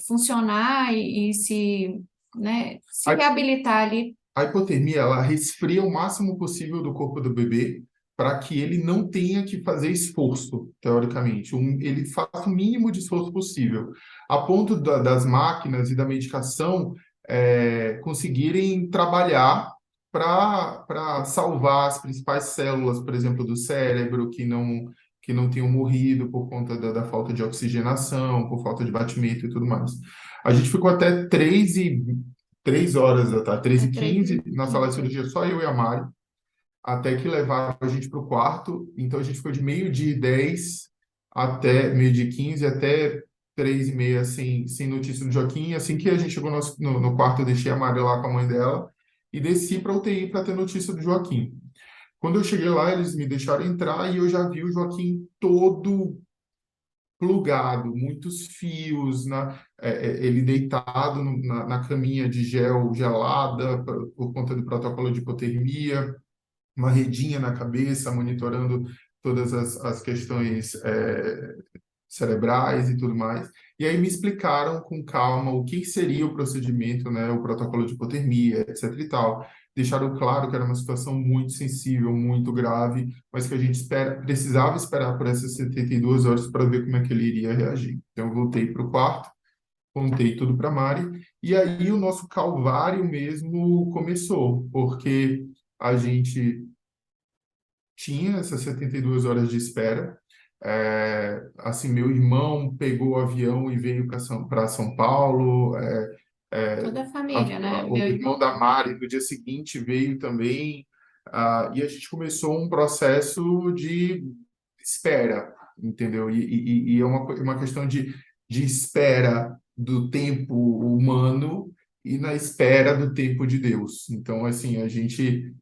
funcionar e se, né, se A, reabilitar ali. a hipotermia, ela resfria o máximo possível do corpo do bebê para que ele não tenha que fazer esforço, teoricamente. Ele faça o mínimo de esforço possível, a ponto das máquinas e da medicação conseguirem trabalhar para salvar as principais células, por exemplo, do cérebro, que não tenham morrido por conta da falta de oxigenação, por falta de batimento e tudo mais. A gente ficou até 3 horas da tarde, três É e 15 na sala de 3h15. cirurgia, só eu e a Mari, até que levaram a gente para o quarto. Então a gente ficou de 12h10 até 12h15, até 3h30 sem notícia do Joaquim. E assim que a gente chegou no quarto, eu deixei a Mari lá com a mãe dela e desci para a UTI para ter notícia do Joaquim. Quando eu cheguei lá, eles me deixaram entrar e eu já vi o Joaquim todo plugado, muitos fios, ele deitado na caminha de gel gelada por conta do protocolo de hipotermia, uma redinha na cabeça, monitorando todas as questões cerebrais e tudo mais. E aí me explicaram com calma o que seria o procedimento, né, o protocolo de hipotermia, etc e tal. Deixaram claro que era uma situação muito sensível, muito grave, mas que a gente precisava esperar por essas 72 horas para ver como é que ele iria reagir. Então eu voltei para o quarto, contei tudo para Mari, e aí o nosso calvário mesmo começou, porque a gente tinha essas 72 horas de espera. Assim, meu irmão pegou o avião e veio para São Paulo. É, Toda a família, né? o Meu irmão da irmão. Mari, no dia seguinte, veio também. E a gente começou um processo de espera, entendeu? E é uma questão de espera do tempo humano e na espera do tempo de Deus. Então, assim, a gente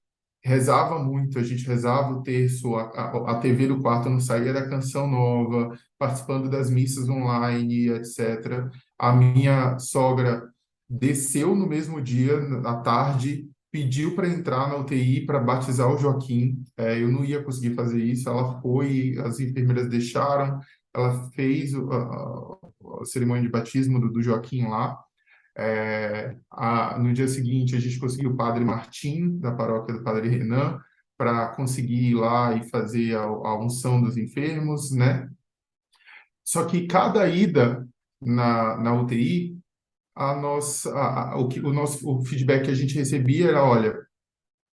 rezava muito, a gente rezava o terço, a TV do quarto não saía da canção nova, participando das missas online, etc. A minha sogra desceu no mesmo dia, à tarde, pediu para entrar na UTI para batizar o Joaquim. Eu não ia conseguir fazer isso, ela foi, as enfermeiras deixaram, ela fez a cerimônia de batismo do Joaquim lá. No dia seguinte, a gente conseguiu o Padre Martim, da paróquia do Padre Renan, para conseguir ir lá e fazer a unção dos enfermos, né? Só que cada ida na UTI, o feedback que a gente recebia era: olha,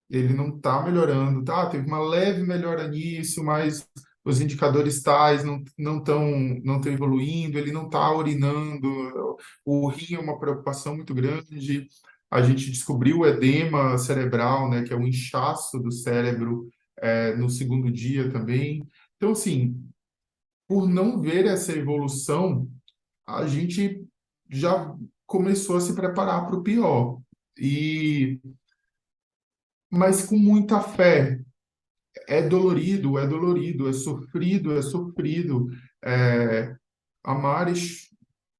ele não está melhorando, tá? Teve uma leve melhora nisso, mas os indicadores tais não estão evoluindo, ele não está urinando, o rim é uma preocupação muito grande. A gente descobriu o edema cerebral, né, que é o inchaço do cérebro, no segundo dia também. Então, assim, por não ver essa evolução, a gente já começou a se preparar para o pior. Mas com muita fé. É dolorido, é sofrido, é sofrido. A Mari,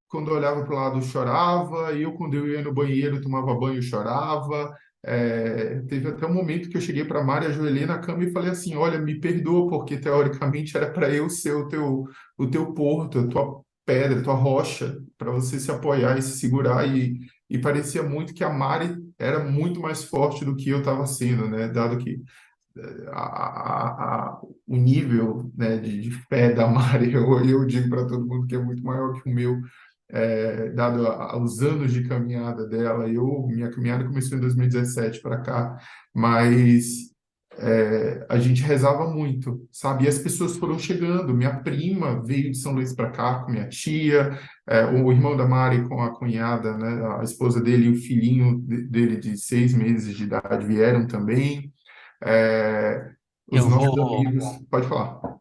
quando eu olhava para o lado, chorava, e eu, quando eu ia no banheiro, tomava banho, chorava. Teve até um momento que eu cheguei para a Mari, ajoelhei na cama e falei assim: olha, me perdoa, porque teoricamente era para eu ser o teu porto, a tua pedra, a tua rocha, para você se apoiar e se segurar. E parecia muito que a Mari era muito mais forte do que eu estava sendo, né? Dado que o nível, né, de fé da Mari, eu digo para todo mundo que é muito maior que o meu, dado aos anos de caminhada dela. Minha caminhada começou em 2017 para cá, mas a gente rezava muito, sabe? E as pessoas foram chegando. Minha prima veio de São Luís para cá com minha tia, o irmão da Mari com a cunhada, né, a esposa dele e o filhinho dele de 6 meses de idade vieram também. É, os Eu nossos vou, amigos, pode falar.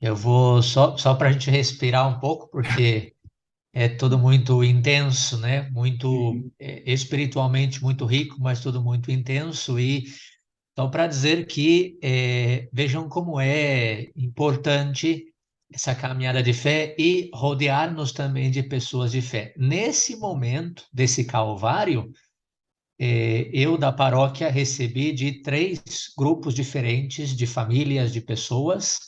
eu vou só para a gente respirar um pouco, porque é tudo muito intenso, né? Muito Sim. espiritualmente muito rico, mas tudo muito intenso. E só para dizer que vejam como é importante essa caminhada de fé e rodear-nos também de pessoas de fé. Nesse momento desse calvário, eu da paróquia recebi de 3 grupos diferentes de famílias, de pessoas,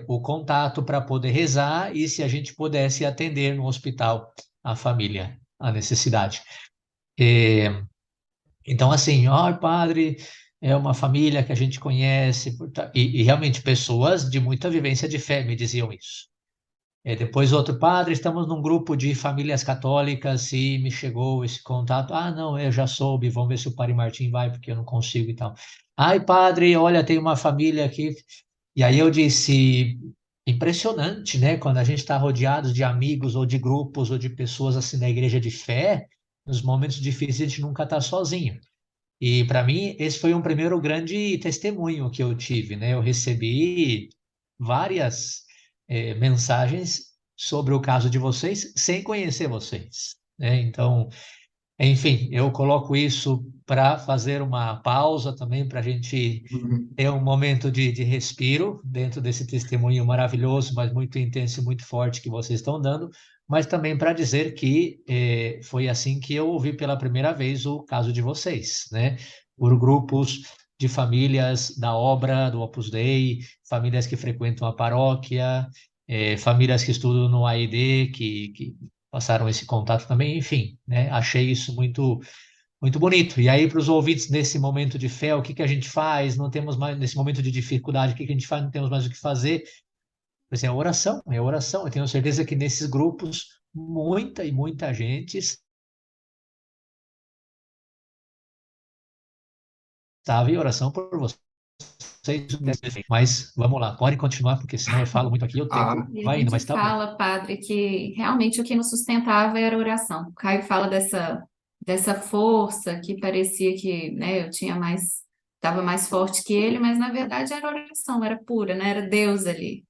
o contato para poder rezar e se a gente pudesse atender no hospital a família, a necessidade. Então, assim, ó, padre, é uma família que a gente conhece, e realmente pessoas de muita vivência de fé me diziam isso. Depois outro padre, estamos num grupo de famílias católicas e me chegou esse contato. Ah, não, eu já soube, vamos ver se o padre Martim vai, porque eu não consigo e tal. Ai, padre, olha, tem uma família aqui. E aí eu disse, impressionante, né? Quando a gente está rodeado de amigos ou de grupos ou de pessoas assim da igreja de fé, nos momentos difíceis a gente nunca está sozinho. E para mim, esse foi um primeiro grande testemunho que eu tive, né? Eu recebi várias mensagens sobre o caso de vocês sem conhecer vocês, né? Então, enfim, eu coloco isso para fazer uma pausa também, para a gente Uhum. ter um momento de respiro dentro desse testemunho maravilhoso, mas muito intenso e muito forte que vocês estão dando, mas também para dizer que foi assim que eu ouvi pela primeira vez o caso de vocês, né? Por grupos de famílias da obra, do Opus Dei, famílias que frequentam a paróquia, famílias que estudam no AID, que passaram esse contato também, enfim, né? Achei isso muito bonito. E aí, para os ouvintes, nesse momento de fé, o que que a gente faz? Não temos mais, nesse momento de dificuldade, o que que a gente faz? Não temos mais o que fazer. Pois é, a oração, é a oração. Eu tenho certeza que nesses grupos, muita e muita gente estava em oração por vocês. Mas vamos lá, pode continuar, porque senão eu falo muito aqui, o Ah, tempo E a vai indo, gente mas tá bom. fala, padre, que realmente o que nos sustentava era a oração. O Caio fala dessa força que parecia que, né, eu tinha mais, estava mais forte que ele, mas na verdade era oração, era pura, né? Era Deus ali,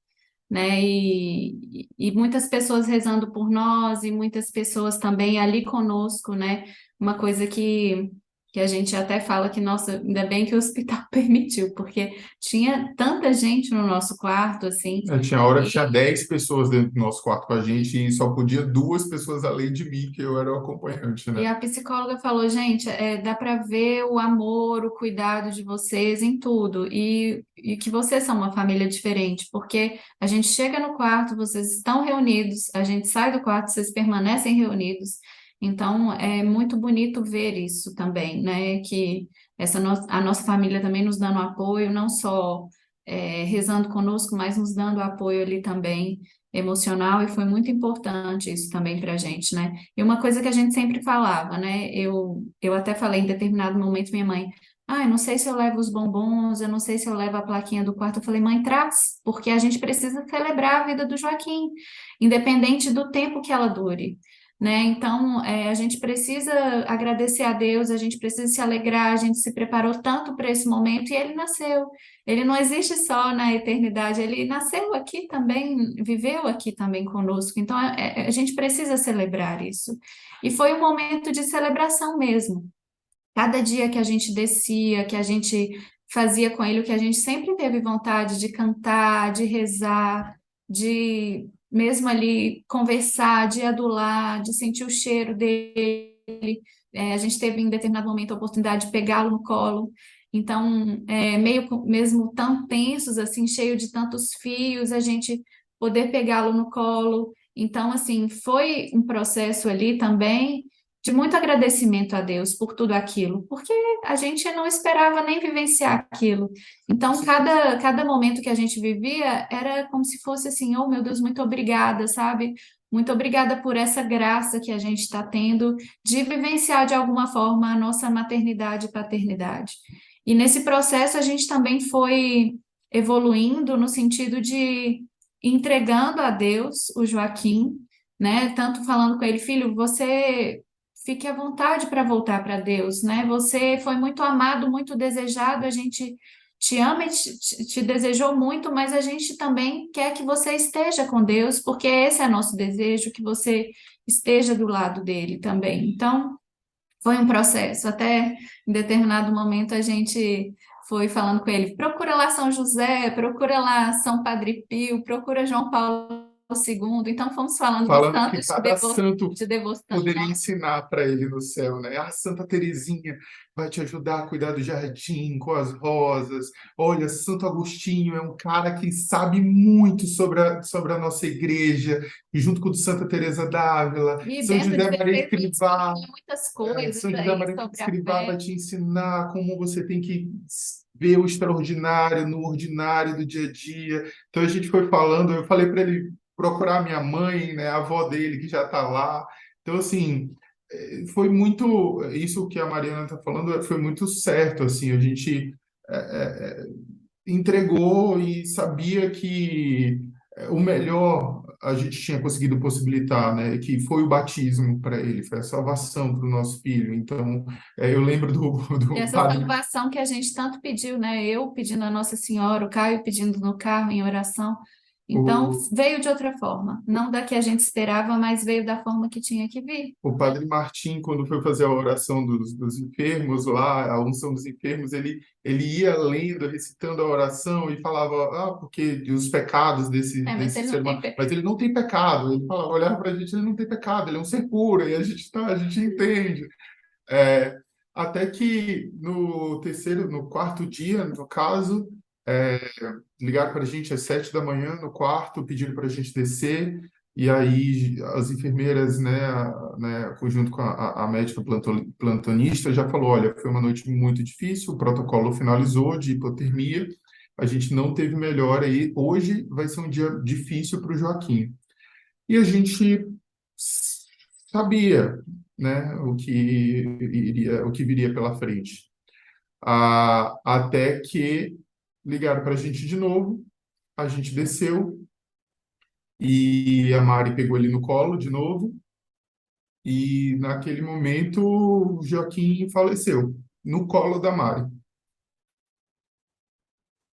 né? E muitas pessoas rezando por nós e muitas pessoas também ali conosco, né? Uma coisa que a gente até fala que, nossa, ainda bem que o hospital permitiu, porque tinha tanta gente no nosso quarto, assim, tinha hora que tinha e 10 pessoas dentro do nosso quarto com a gente e só podia 2 pessoas além de mim, que eu era o acompanhante, E né? a psicóloga falou, gente, dá para ver o amor, o cuidado de vocês em tudo, e que vocês são uma família diferente, porque a gente chega no quarto, vocês estão reunidos, a gente sai do quarto, vocês permanecem reunidos. Então, é muito bonito ver isso também, né? Que a nossa família também nos dando apoio, não só rezando conosco, mas nos dando apoio ali também emocional, e foi muito importante isso também para a gente, né? E uma coisa que a gente sempre falava, né? Eu até falei em determinado momento, minha mãe, eu não sei se eu levo os bombons, eu não sei se eu levo a plaquinha do quarto. Eu falei, mãe, traz, porque a gente precisa celebrar a vida do Joaquim, independente do tempo que ela dure. Né? Então, a gente precisa agradecer a Deus, a gente precisa se alegrar, a gente se preparou tanto para esse momento e ele nasceu. Ele não existe só na eternidade, ele nasceu aqui também, viveu aqui também conosco. Então, a gente precisa celebrar isso. E foi um momento de celebração mesmo. Cada dia que a gente descia, que a gente fazia com ele o que a gente sempre teve vontade de cantar, de rezar, de mesmo ali conversar, de adular, de sentir o cheiro dele. A gente teve em determinado momento a oportunidade de pegá-lo no colo. Então, mesmo tão tensos, assim, cheio de tantos fios, a gente poder pegá-lo no colo. Então, assim, foi um processo ali também de muito agradecimento a Deus por tudo aquilo, porque a gente não esperava nem vivenciar aquilo. Então, cada momento que a gente vivia era como se fosse assim: oh meu Deus, muito obrigada, sabe? Muito obrigada por essa graça que a gente está tendo de vivenciar de alguma forma a nossa maternidade e paternidade. E nesse processo a gente também foi evoluindo no sentido de entregando a Deus o Joaquim, né? Tanto falando com ele, filho, você fique à vontade para voltar para Deus, né? Você foi muito amado, muito desejado, a gente te ama e te desejou muito, mas a gente também quer que você esteja com Deus, porque esse é nosso desejo, que você esteja do lado dele também. Então, foi um processo. Até em determinado momento a gente foi falando com ele: procura lá São José, procura lá São Padre Pio, procura João Paulo II. Então, fomos falando dos Falando que santos cada santo de devoção, poderia né? ensinar para ele no céu, né? A Santa Teresinha vai te ajudar a cuidar do jardim com as rosas. Olha, Santo Agostinho é um cara que sabe muito sobre a nossa igreja, e junto com o de Santa Teresa d'Ávila. E São Bento José Maria XVI nos Escrivá, ensina muitas coisas São José aí Maria sobre a Escrivá vai fé. te ensinar como você tem que ver o extraordinário no ordinário do dia a dia. Então a gente foi falando, eu falei para ele procurar minha mãe, né, a avó dele que já está lá. Então assim, foi muito isso que a Mariana está falando, foi muito certo assim. A gente entregou e sabia que o melhor a gente tinha conseguido possibilitar, né? Que foi o batismo para ele, foi a salvação para o nosso filho. Então, eu lembro do, E do essa padre. salvação que a gente tanto pediu, né? Eu pedindo a Nossa Senhora, o Caio pedindo no carro em oração. Então, O, veio de outra forma. Não da que a gente esperava, mas veio da forma que tinha que vir. o padre Martim, quando foi fazer a oração dos enfermos lá, a unção dos enfermos, ele ia lendo, recitando a oração e falava, porque os pecados É, mas desse ele ser não tem humano, mas ele não tem pecado. Ele falava, olhava para a gente, ele não tem pecado, ele é um ser puro, e a gente entende. É, até que no quarto dia, no caso, é, ligaram para a gente às 7 da manhã no quarto, pediram para a gente descer, e aí as enfermeiras, junto com a médica plantonista, já falou, olha, foi uma noite muito difícil, o protocolo finalizou de hipotermia, a gente não teve melhora aí, hoje vai ser um dia difícil para o Joaquim. E a gente sabia, né, o que viria pela frente. Até que ligaram para a gente de novo, a gente desceu e a Mari pegou ele no colo de novo e naquele momento o Joaquim faleceu no colo da Mari.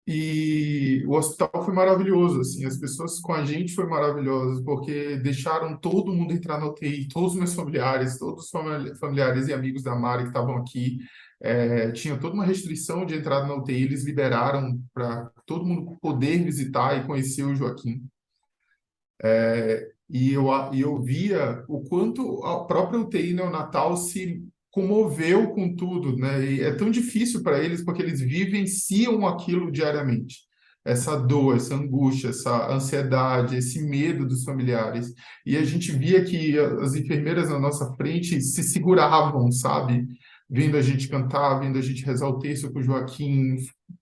E o hospital foi maravilhoso, assim, as pessoas com a gente foi maravilhoso, porque deixaram todo mundo entrar na UTI, todos os meus familiares, todos os familiares e amigos da Mari que estavam aqui, tinha toda uma restrição de entrada na UTI, eles liberaram para todo mundo poder visitar e conhecer o Joaquim. E eu via o quanto a própria UTI neonatal se comoveu com tudo, né? E é tão difícil para eles porque eles vivenciam aquilo diariamente. Essa dor, essa angústia, essa ansiedade, esse medo dos familiares. E a gente via que as enfermeiras na nossa frente se seguravam, sabe? Vendo a gente cantar, vendo a gente rezar o texto com o Joaquim,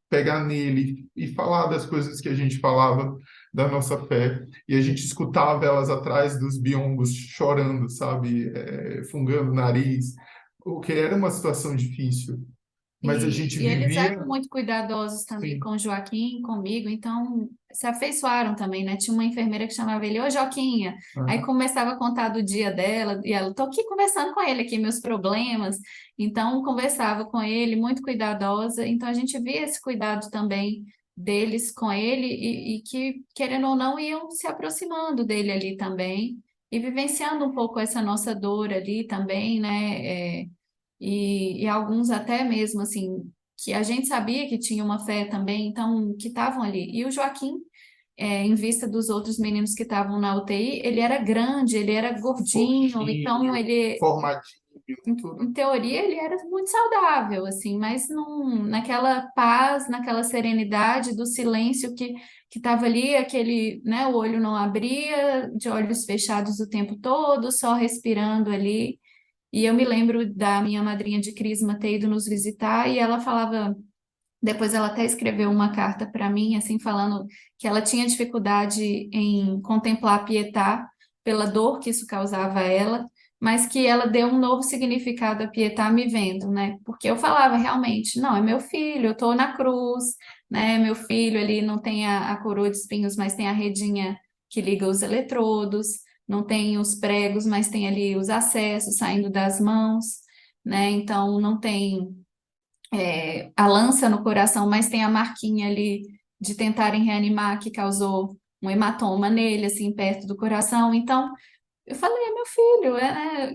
pegar nele e falar das coisas que a gente falava da nossa fé. E a gente escutava elas atrás dos biombos chorando, sabe? Fungando o nariz, o que era uma situação difícil. Mas a gente E eles eram vivia, muito cuidadosos também sim, com o Joaquim, comigo, então se afeiçoaram também, né? Tinha uma enfermeira que chamava ele, ô Joaquinha, aí né? começava a contar do dia dela, e ela, tô aqui conversando com ele aqui, meus problemas, então conversava com ele, muito cuidadosa, então a gente via esse cuidado também deles com ele, e que, querendo ou não, iam se aproximando dele ali também, e vivenciando um pouco essa nossa dor ali também, né? E alguns até mesmo assim, que a gente sabia que tinha uma fé também, então que estavam ali. E o Joaquim, em vista dos outros meninos que estavam na UTI, ele era grande, ele era gordinho, então fortinho, ele, formadinho, em tudo. teoria, ele era muito saudável, assim, mas naquela paz, naquela serenidade do silêncio que estava ali, aquele, né, o olho não abria, de olhos fechados o tempo todo, só respirando ali. E eu me lembro da minha madrinha de Crisma ter ido nos visitar e ela falava, depois ela até escreveu uma carta para mim, assim, falando que ela tinha dificuldade em contemplar a Pietá pela dor que isso causava a ela, mas que ela deu um novo significado a Pietá me vendo, né? Porque eu falava realmente, não, é meu filho, eu estou na cruz, né? Meu filho ali não tem a coroa de espinhos, mas tem a redinha que liga os eletrodos. não tem os pregos, mas tem ali os acessos saindo das mãos, né? Então não tem a lança no coração, mas tem a marquinha ali de tentarem reanimar que causou um hematoma nele, assim, perto do coração. Então, eu falei, meu filho,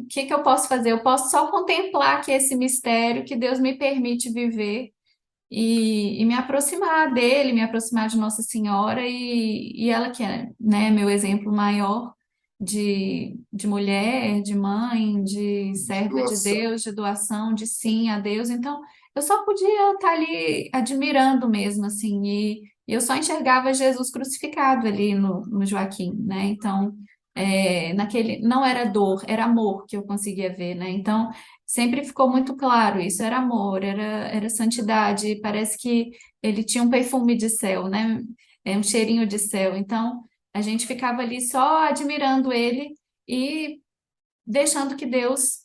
o que que eu posso fazer? Eu posso só contemplar aqui esse mistério que Deus me permite viver e me aproximar dele, me aproximar de Nossa Senhora e ela que é, né, meu exemplo maior de mulher, de mãe, de serva de Doação. Deus, de doação, de sim a Deus. Então, eu só podia estar ali admirando mesmo, assim, e eu só enxergava Jesus crucificado ali no Joaquim, né? Então, naquele, não era dor, era amor que eu conseguia ver, né? Então, sempre ficou muito claro isso, era amor, era santidade, parece que ele tinha um perfume de céu, né? Um cheirinho de céu. Então, a gente ficava ali só admirando ele e deixando que Deus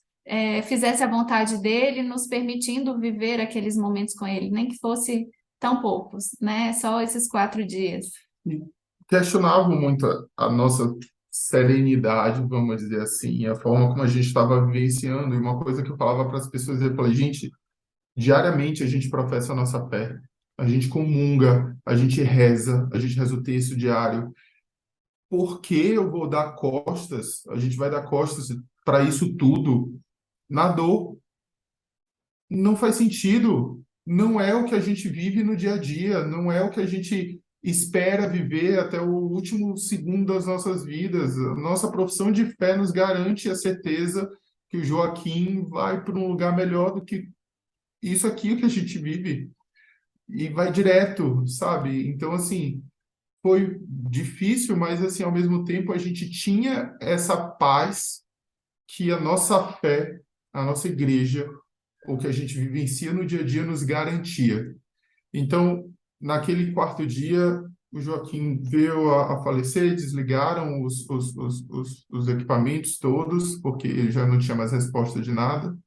fizesse a vontade dele, nos permitindo viver aqueles momentos com ele, nem que fosse tão poucos, né? Só esses 4 dias. E questionavam muito a nossa serenidade, vamos dizer assim, a forma como a gente estava vivenciando. E uma coisa que eu falava para as pessoas, eu falei, gente, diariamente a gente professa a nossa fé, a gente comunga, a gente reza o texto diário. Por que eu vou dar costas? A gente vai dar costas para isso tudo na dor. Não faz sentido. Não é o que a gente vive no dia a dia, não é o que a gente espera viver até o último segundo das nossas vidas. A nossa profissão de fé nos garante a certeza que o Joaquim vai para um lugar melhor do que isso aqui que a gente vive e vai direto, sabe? Então, assim, foi difícil, mas assim, ao mesmo tempo a gente tinha essa paz que a nossa fé, a nossa igreja, o que a gente vivencia no dia a dia nos garantia. Então, naquele quarto dia, o Joaquim veio a falecer, desligaram os equipamentos todos, porque ele já não tinha mais resposta de nada.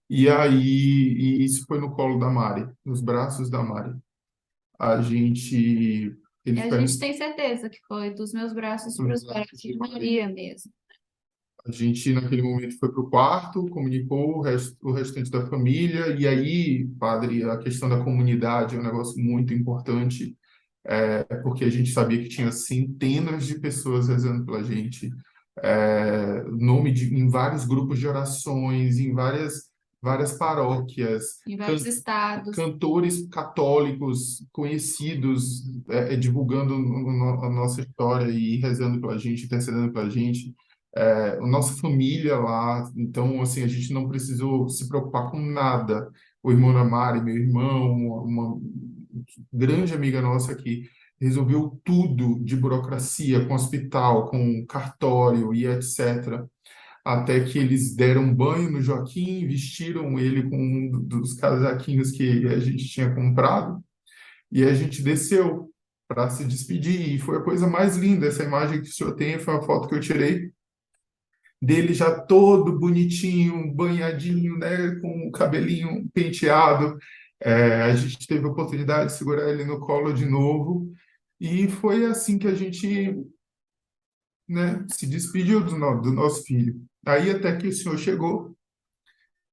E aí, e isso foi no colo da Mari, nos braços da Mari. A gente, E eles a gente perguntaram, tem certeza que foi dos meus braços para os braços de Maria mesmo. a gente naquele momento foi para o quarto, comunicou o restante da família, e aí, padre, a questão da comunidade é um negócio muito importante, porque a gente sabia que tinha centenas de pessoas rezando pela gente, em vários grupos de orações, em várias paróquias, Em vários estados. cantores católicos conhecidos, divulgando a nossa história e rezando pela gente, intercedendo pela gente, a nossa família lá. Então, assim, a gente não precisou se preocupar com nada. O irmão da Mari, meu irmão, uma grande amiga nossa que resolveu tudo de burocracia, com hospital, com cartório e etc. Até que eles deram um banho no Joaquim, vestiram ele com um dos casaquinhos que a gente tinha comprado, e a gente desceu para se despedir. E foi a coisa mais linda. Essa imagem que o senhor tem foi uma foto que eu tirei dele já todo bonitinho, banhadinho, né, com o cabelinho penteado. A gente teve a oportunidade de segurar ele no colo de novo, e foi assim que a gente, né, se despediu do nosso filho. Aí até que o senhor chegou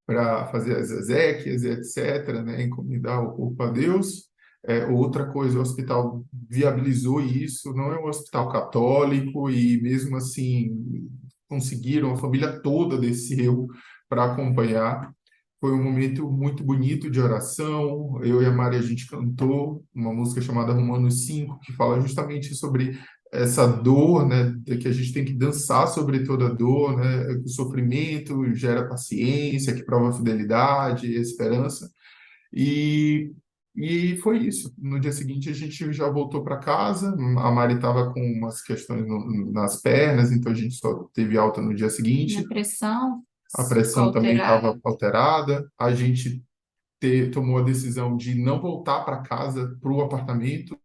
para fazer as exéquias e etc., né, encomendar o corpo a Deus. Outra coisa, o hospital viabilizou isso, não é um hospital católico, e mesmo assim conseguiram, a família toda desceu para acompanhar. Foi um momento muito bonito de oração. Eu e a Mari, a gente cantou uma música chamada Romanos 5, que fala justamente sobre essa dor, né, de que a gente tem que dançar sobre toda dor, né, o sofrimento gera paciência, que prova fidelidade, esperança. E, e foi isso. No dia seguinte, a gente já voltou para casa. A Mari estava com umas questões nas pernas, então a gente só teve alta no dia Minha seguinte. pressão A ficou pressão também alterada. estava alterada. A gente tomou a decisão de não voltar para casa, para o apartamento.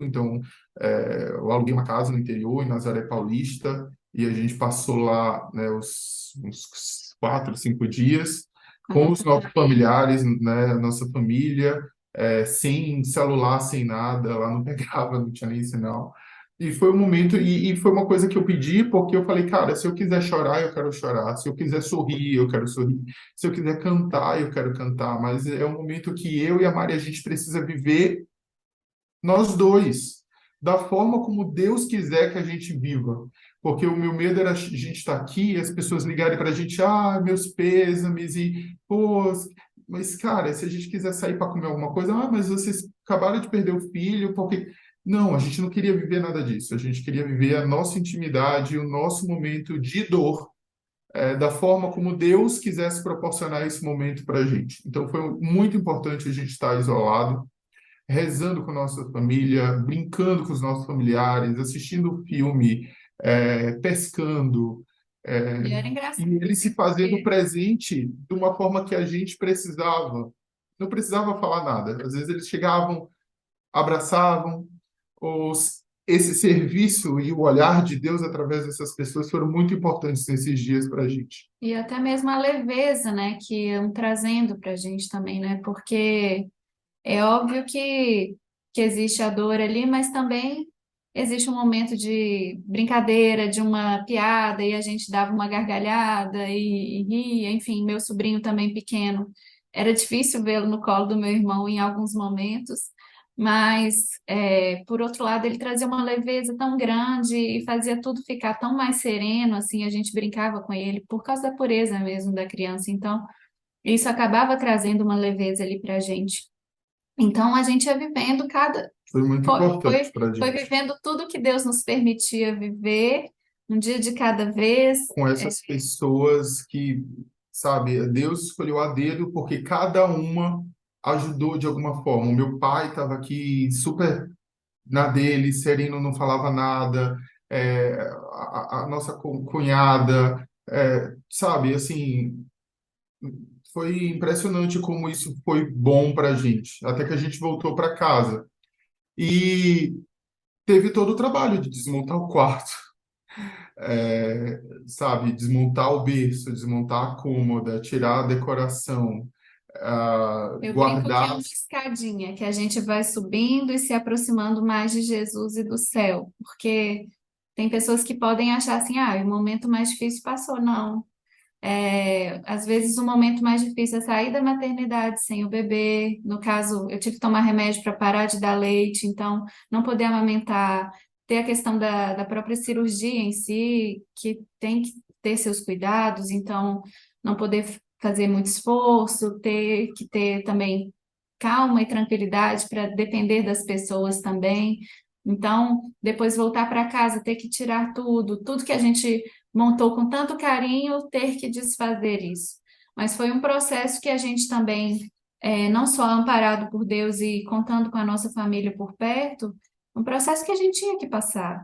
Então, eu aluguei uma casa no interior, em Nazaré Paulista, e a gente passou lá, né, uns 4, 5 dias Com a com os nossa nossos família. familiares, né, nossa família, sem celular, sem nada, lá não pegava, não tinha nem sinal. E foi um momento, e foi uma coisa que eu pedi, porque eu falei, cara, se eu quiser chorar, eu quero chorar. Se eu quiser sorrir, eu quero sorrir. Se eu quiser cantar, eu quero cantar. Mas é um momento que eu e a Mari, a gente precisa viver nós dois, da forma como Deus quiser que a gente viva. Porque o meu medo era a gente estar aqui e as pessoas ligarem para a gente, meus pêsames, e, pô, mas, cara, se a gente quiser sair para comer alguma coisa, mas vocês acabaram de perder o filho, porque. Não, a gente não queria viver nada disso. A gente queria viver a nossa intimidade, o nosso momento de dor, da forma como Deus quisesse proporcionar esse momento para a gente. Então, foi muito importante a gente estar isolado, rezando com nossa família, brincando com os nossos familiares, assistindo filme, pescando, E é, era engraçado, e eles se fazendo porque presente de uma forma que a gente precisava. Não precisava falar nada. Às vezes eles chegavam, abraçavam, esse serviço e o olhar de Deus através dessas pessoas foram muito importantes nesses dias para a gente. e até mesmo a leveza, né, que iam trazendo para a gente também, né? Porque é óbvio que existe a dor ali, mas também existe um momento de brincadeira, de uma piada, e a gente dava uma gargalhada e ria. Enfim, meu sobrinho também pequeno, era difícil vê-lo no colo do meu irmão em alguns momentos, mas, por outro lado, ele trazia uma leveza tão grande e fazia tudo ficar tão mais sereno, assim, a gente brincava com ele por causa da pureza mesmo da criança. Então, isso acabava trazendo uma leveza ali para a gente. Então a gente ia vivendo Foi muito foi, importante foi, para a foi gente. vivendo tudo que Deus nos permitia viver, um dia de cada vez. Com essas pessoas que, sabe, Deus escolheu a dedo porque cada uma ajudou de alguma forma. O meu pai estava aqui super na dele, Sereno não falava nada, a nossa cunhada, sabe, assim, foi impressionante como isso foi bom para a gente, até que a gente voltou para casa. E teve todo o trabalho de desmontar o quarto, sabe, desmontar o berço, desmontar a cômoda, tirar a decoração, Eu brinco que é guardar. uma escadinha, que a gente vai subindo e se aproximando mais de Jesus e do céu, porque tem pessoas que podem achar assim, o momento mais difícil passou. Não. Às vezes o momento mais difícil é sair da maternidade sem o bebê. No caso, eu tive que tomar remédio para parar de dar leite, então não poder amamentar. Ter a questão da própria cirurgia em si, que tem que ter seus cuidados, então não poder fazer muito esforço, ter que ter também calma e tranquilidade para depender das pessoas também. Então, depois voltar para casa, ter que tirar tudo que a gente montou com tanto carinho, ter que desfazer isso. Mas foi um processo que a gente também, não só amparado por Deus e contando com a nossa família por perto, um processo que a gente tinha que passar,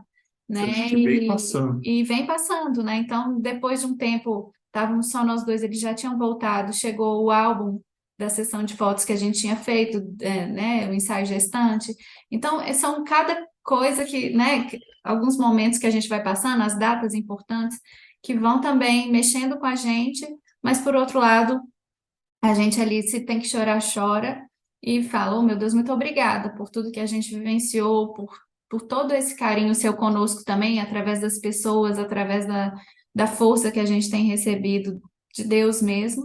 Que a né? gente vem passando. E vem passando, né? Então, depois de um tempo, estávamos só nós dois, eles já tinham voltado, chegou o álbum da sessão de fotos que a gente tinha feito, né? O ensaio gestante. Então, são cada coisa que, né? Alguns momentos que a gente vai passando, as datas importantes, que vão também mexendo com a gente, mas por outro lado, a gente ali, se tem que chorar, chora e fala: Oh, meu Deus, muito obrigada por tudo que a gente vivenciou, por todo esse carinho seu conosco também, através das pessoas, através da força que a gente tem recebido de Deus mesmo,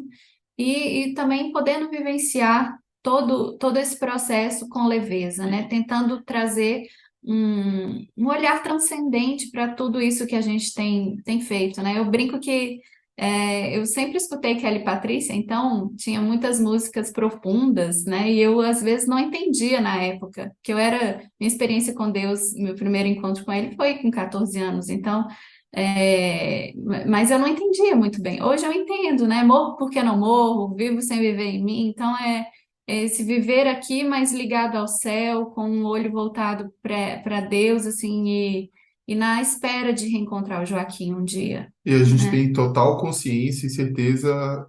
e também podendo vivenciar todo esse processo com leveza, né? Tentando trazer um olhar transcendente para tudo isso que a gente tem feito, né? Eu brinco que eu sempre escutei Kelly Patrícia, então tinha muitas músicas profundas, né? E eu às vezes não entendia na época, que minha experiência com Deus, meu primeiro encontro com ele foi com 14 anos, então, mas eu não entendia muito bem. Hoje eu entendo, né? Morro porque não morro, vivo sem viver em mim, então é esse viver aqui, mas ligado ao céu, com um olho voltado para Deus, assim, e na espera de reencontrar o Joaquim um dia, E a gente né? tem total consciência e certeza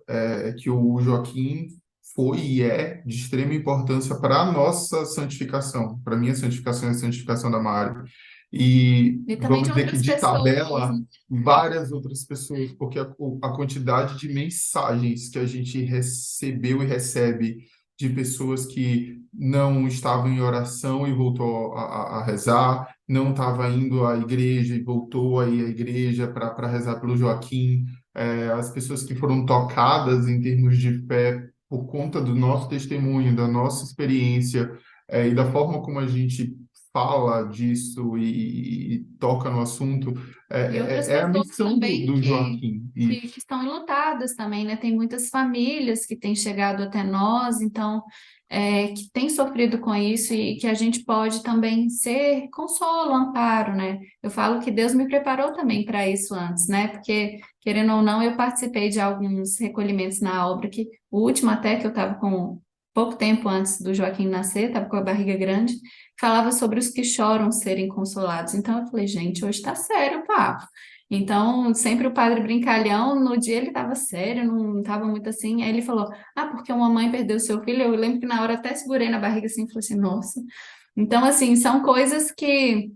que o Joaquim foi e é de extrema importância para a nossa santificação, para a minha santificação e a santificação da Mari. E E também vamos de dizer que outras de pessoas, tabela, né? várias outras pessoas, porque a quantidade de mensagens que a gente recebeu e recebe de pessoas que não estavam em oração e voltou a rezar, não estava indo à igreja e voltou a ir à igreja para rezar pelo Joaquim, as pessoas que foram tocadas em termos de fé por conta do nosso testemunho, da nossa experiência, e da forma como a gente fala disso e toca no assunto, E outras é a pessoas missão também do Joaquim. E que estão enlutadas também, né? Tem muitas famílias que têm chegado até nós, então, que têm sofrido com isso e que a gente pode também ser consolo, amparo, né? Eu falo que Deus me preparou também para isso antes, né? Porque, querendo ou não, eu participei de alguns recolhimentos na obra, que o último até que eu estava com pouco tempo antes do Joaquim nascer, estava com a barriga grande, falava sobre os que choram serem consolados. Então eu falei, gente, hoje está sério o papo. Então, sempre o padre brincalhão, no dia ele estava sério, não estava muito assim. Aí ele falou: Ah, porque uma mãe perdeu seu filho. Eu lembro que na hora até segurei na barriga assim e falei assim: Nossa. Então, assim, são coisas que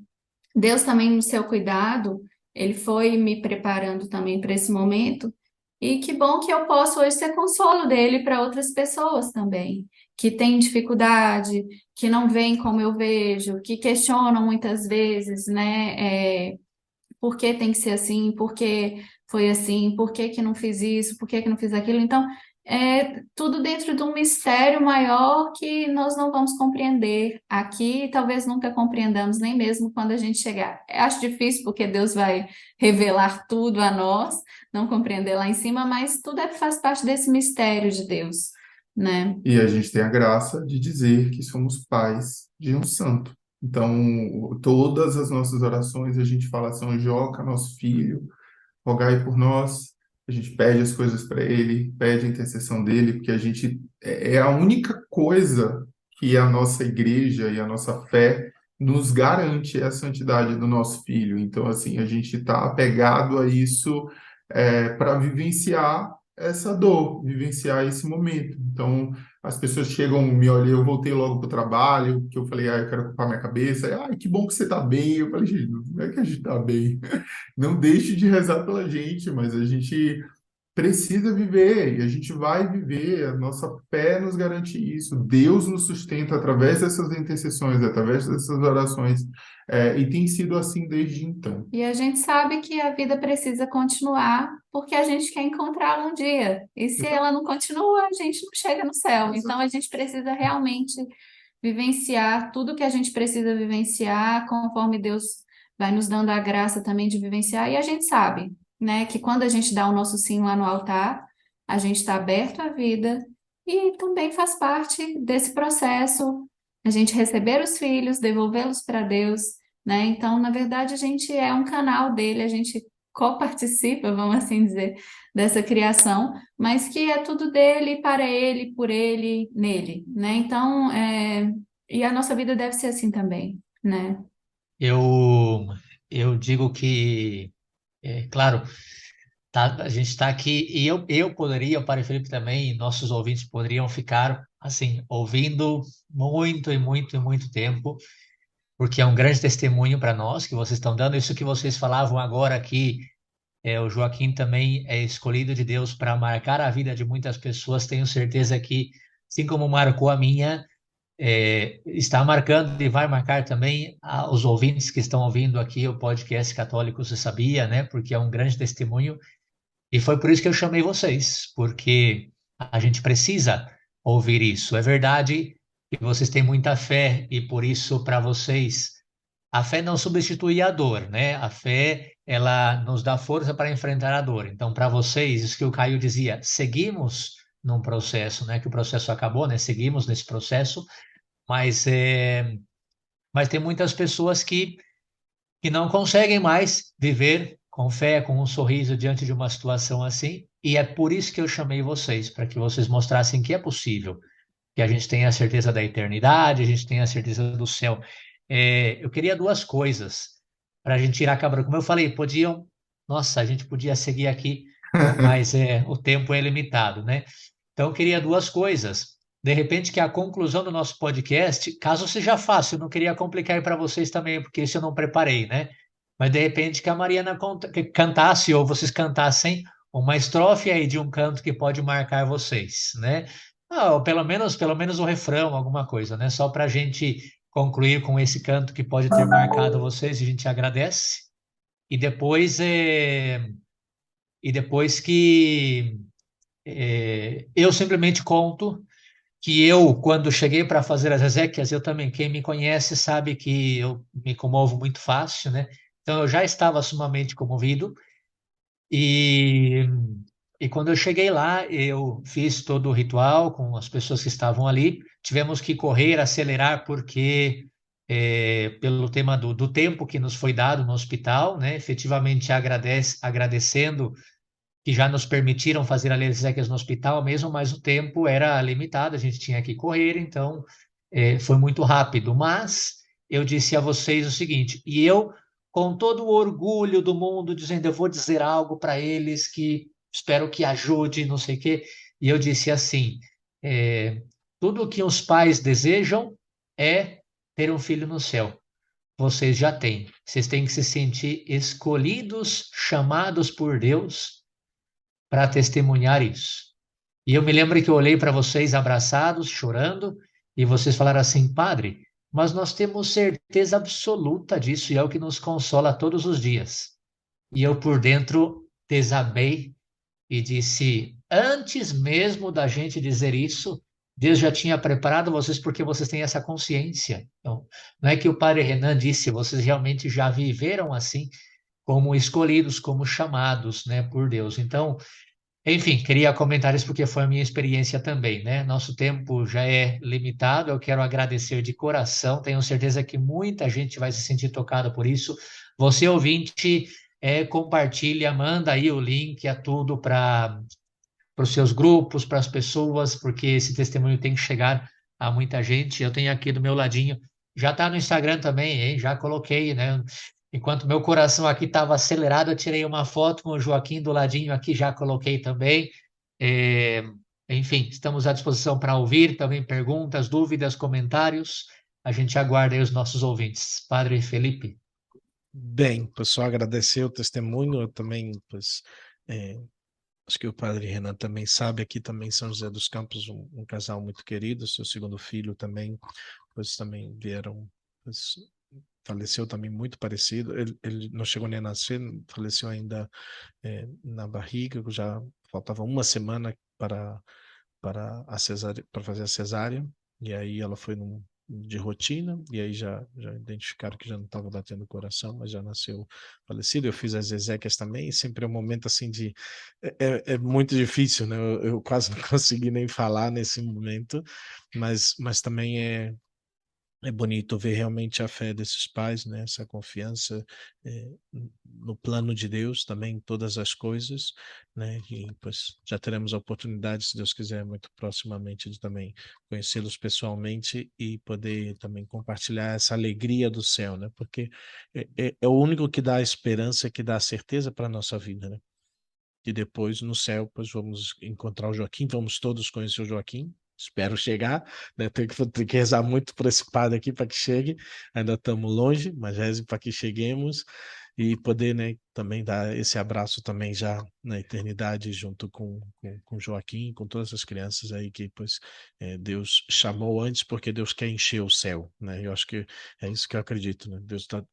Deus também, no seu cuidado, ele foi me preparando também para esse momento. E que bom que eu posso hoje ser consolo dele para outras pessoas também, que têm dificuldade, que não veem como eu vejo, que questionam muitas vezes, né? Por que tem que ser assim, por que foi assim, por que que não fiz isso, por que que não fiz aquilo. Então, é tudo dentro de um mistério maior que nós não vamos compreender aqui, e talvez nunca compreendamos, nem mesmo quando a gente chegar. Eu acho difícil, porque Deus vai revelar tudo a nós, não compreender lá em cima, mas tudo faz parte desse mistério de Deus, né? E a gente tem a graça de dizer que somos pais de um santo. Então, todas as nossas orações, a gente fala São Joca, nosso filho, rogai por nós. A gente pede as coisas para ele, pede a intercessão dele, porque a gente é a única coisa que a nossa igreja e a nossa fé nos garante é a santidade do nosso filho. Então, assim, a gente está apegado a isso para vivenciar essa dor, vivenciar esse momento. Então, as pessoas chegam, me olham, eu voltei logo para o trabalho, que eu falei, eu quero ocupar minha cabeça. Que bom que você está bem. Eu falei, gente, não é que a gente está bem. Não deixe de rezar pela gente, mas a gente precisa viver e a gente vai viver. A nossa fé nos garante isso. Deus nos sustenta através dessas intercessões, através dessas orações, e tem sido assim desde então. E a gente sabe que a vida precisa continuar porque a gente quer encontrá-la um dia. E se Exato. ela não continua, a gente não chega no céu. Então Exato. a gente precisa realmente vivenciar tudo que a gente precisa vivenciar, conforme Deus vai nos dando a graça também de vivenciar. E a gente sabe, né, que quando a gente dá o nosso sim lá no altar, a gente está aberto à vida e também faz parte desse processo, a gente receber os filhos, devolvê-los para Deus, né? Então, na verdade, a gente é um canal dele, a gente coparticipa, vamos assim dizer, dessa criação, mas que é tudo dele, para ele, por ele, nele, né? Então, e a nossa vida deve ser assim também, né? Eu, eu digo que, claro, tá, a gente está aqui e eu poderia, o Padre Felipe também, e nossos ouvintes poderiam ficar, assim, ouvindo muito e muito e muito tempo, porque é um grande testemunho para nós que vocês estão dando. Isso que vocês falavam agora aqui, o Joaquim também é escolhido de Deus para marcar a vida de muitas pessoas. Tenho certeza que, assim como marcou a minha, está marcando e vai marcar também os ouvintes que estão ouvindo aqui o podcast Católico Você Sabia, né? Porque é um grande testemunho. E foi por isso que eu chamei vocês, porque a gente precisa ouvir isso. É verdade que vocês têm muita fé e por isso, para vocês, a fé não substitui a dor, né? A fé, ela nos dá força para enfrentar a dor. Então, para vocês, isso que o Caio dizia, seguimos num processo, né? Que o processo acabou, né? Seguimos nesse processo, mas, mas tem muitas pessoas que não conseguem mais viver com fé, com um sorriso diante de uma situação assim. E é por isso que eu chamei vocês, para que vocês mostrassem que é possível, que a gente tenha a certeza da eternidade, a gente tenha a certeza do céu. Eu queria duas coisas para a gente tirar a cabra. Como eu falei, nossa, a gente podia seguir aqui, mas o tempo é limitado, né? Então, eu queria duas coisas. De repente, que a conclusão do nosso podcast, caso seja fácil, eu não queria complicar para vocês também, porque isso eu não preparei, né? Mas de repente que a Mariana que cantasse ou vocês cantassem uma estrofe aí de um canto que pode marcar vocês, né? ou pelo menos o refrão, alguma coisa, né? Só para a gente concluir com esse canto que pode ter marcado vocês, e a gente agradece. E depois, e depois que eu simplesmente conto que eu, quando cheguei para fazer as exéquias, eu também, quem me conhece sabe que eu me comovo muito fácil, né? Então eu já estava sumamente comovido e, e quando eu cheguei lá, eu fiz todo o ritual com as pessoas que estavam ali. Tivemos que correr, acelerar, porque pelo tema do tempo que nos foi dado no hospital, né? Efetivamente agradecendo que já nos permitiram fazer as exéquias no hospital mesmo, mas o tempo era limitado, a gente tinha que correr, então foi muito rápido. Mas eu disse a vocês o seguinte, e eu, com todo o orgulho do mundo, dizendo, eu vou dizer algo para eles que espero que ajude, não sei o quê, e eu disse assim, tudo o que os pais desejam é ter um filho no céu. Vocês já têm. Vocês têm que se sentir escolhidos, chamados por Deus para testemunhar isso. E eu me lembro que eu olhei para vocês abraçados, chorando, e vocês falaram assim, Padre, mas nós temos certeza absoluta disso e é o que nos consola todos os dias. E eu por dentro desabei e disse, antes mesmo da gente dizer isso, Deus já tinha preparado vocês porque vocês têm essa consciência. Então, não é que o Padre Renan disse, vocês realmente já viveram assim, como escolhidos, como chamados, né, por Deus. Então, enfim, queria comentar isso porque foi a minha experiência também, né? Nosso tempo já é limitado, eu quero agradecer de coração, tenho certeza que muita gente vai se sentir tocada por isso. Você, ouvinte, compartilha, manda aí o link, tudo para os seus grupos, para as pessoas, porque esse testemunho tem que chegar a muita gente. Eu tenho aqui do meu ladinho, já está no Instagram também, hein? Já coloquei, né? Enquanto meu coração aqui estava acelerado, eu tirei uma foto com o Joaquim do ladinho aqui, já coloquei também. É, enfim, estamos à disposição para ouvir também perguntas, dúvidas, comentários. A gente aguarda aí os nossos ouvintes. Padre Felipe. Bem, pessoal, agradecer o testemunho, eu também, pois, acho que o Padre Renan também sabe, aqui também em São José dos Campos, um casal muito querido, seu segundo filho também, pois também vieram, pois, faleceu também muito parecido, ele não chegou nem a nascer, faleceu ainda na barriga, já faltava uma semana para para fazer a cesárea, e aí ela foi de rotina, e aí já identificaram que já não estava batendo o coração, mas já nasceu falecido. Eu fiz as exéquias também, e sempre é um momento assim de. É muito difícil, né? Eu quase não consegui nem falar nesse momento, mas também é bonito ver realmente a fé desses pais, né? Essa confiança eh, no plano de Deus também em todas as coisas, né? E pois já teremos a oportunidade, se Deus quiser, muito proximamente de também conhecê-los pessoalmente e poder também compartilhar essa alegria do céu, né? Porque é o único que dá a esperança, que dá a certeza para a nossa vida, né? E depois no céu, pois vamos encontrar o Joaquim, vamos todos conhecer o Joaquim. Espero chegar, né? Tenho que rezar muito por esse padre aqui para que chegue. Ainda estamos longe, mas reze para que cheguemos e poder, né, também dar esse abraço também já na eternidade junto com Joaquim, com todas as crianças aí que pois Deus chamou antes porque Deus quer encher o céu, né? Eu acho que é isso que eu acredito, né?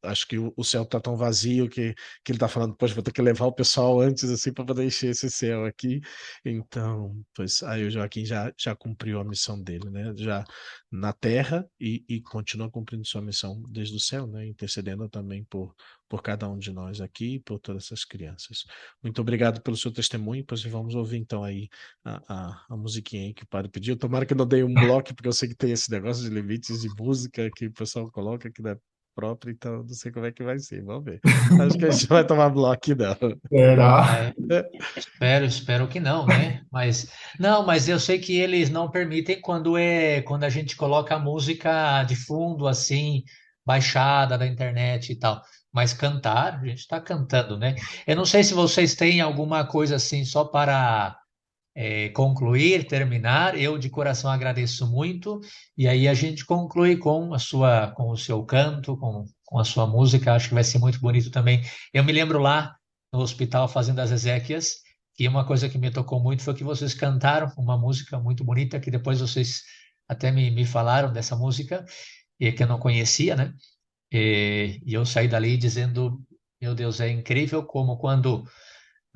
Acho que o céu está tão vazio que ele está falando, poxa, vou ter que levar o pessoal antes assim para poder encher esse céu aqui. Então, pois aí o Joaquim já cumpriu a missão dele, né? Já na terra e continua cumprindo sua missão desde o céu, né? Intercedendo também por cada um de nós aqui e por todas essas crianças. Muito obrigado pelo seu testemunho, pois vamos ouvir então aí a musiquinha aí que o padre pediu. Tomara que eu não dei um bloco, porque eu sei que tem esse negócio de limites de música que o pessoal coloca aqui da própria, então não sei como é que vai ser, vamos ver. Acho que a gente vai tomar bloco não. Será? É, espero que não, né? Mas não, mas eu sei que eles não permitem quando a gente coloca a música de fundo assim, baixada da internet e tal. Mas cantar, a gente está cantando, né? Eu não sei se vocês têm alguma coisa assim só para concluir, terminar. Eu de coração agradeço muito e aí a gente conclui com o seu canto, com a sua música. Acho que vai ser muito bonito também. Eu me lembro lá no hospital fazendo as exéquias E uma coisa que me tocou muito foi que vocês cantaram uma música muito bonita, que depois vocês até me falaram dessa música, e que eu não conhecia, né? E eu saí dali dizendo, meu Deus, é incrível como quando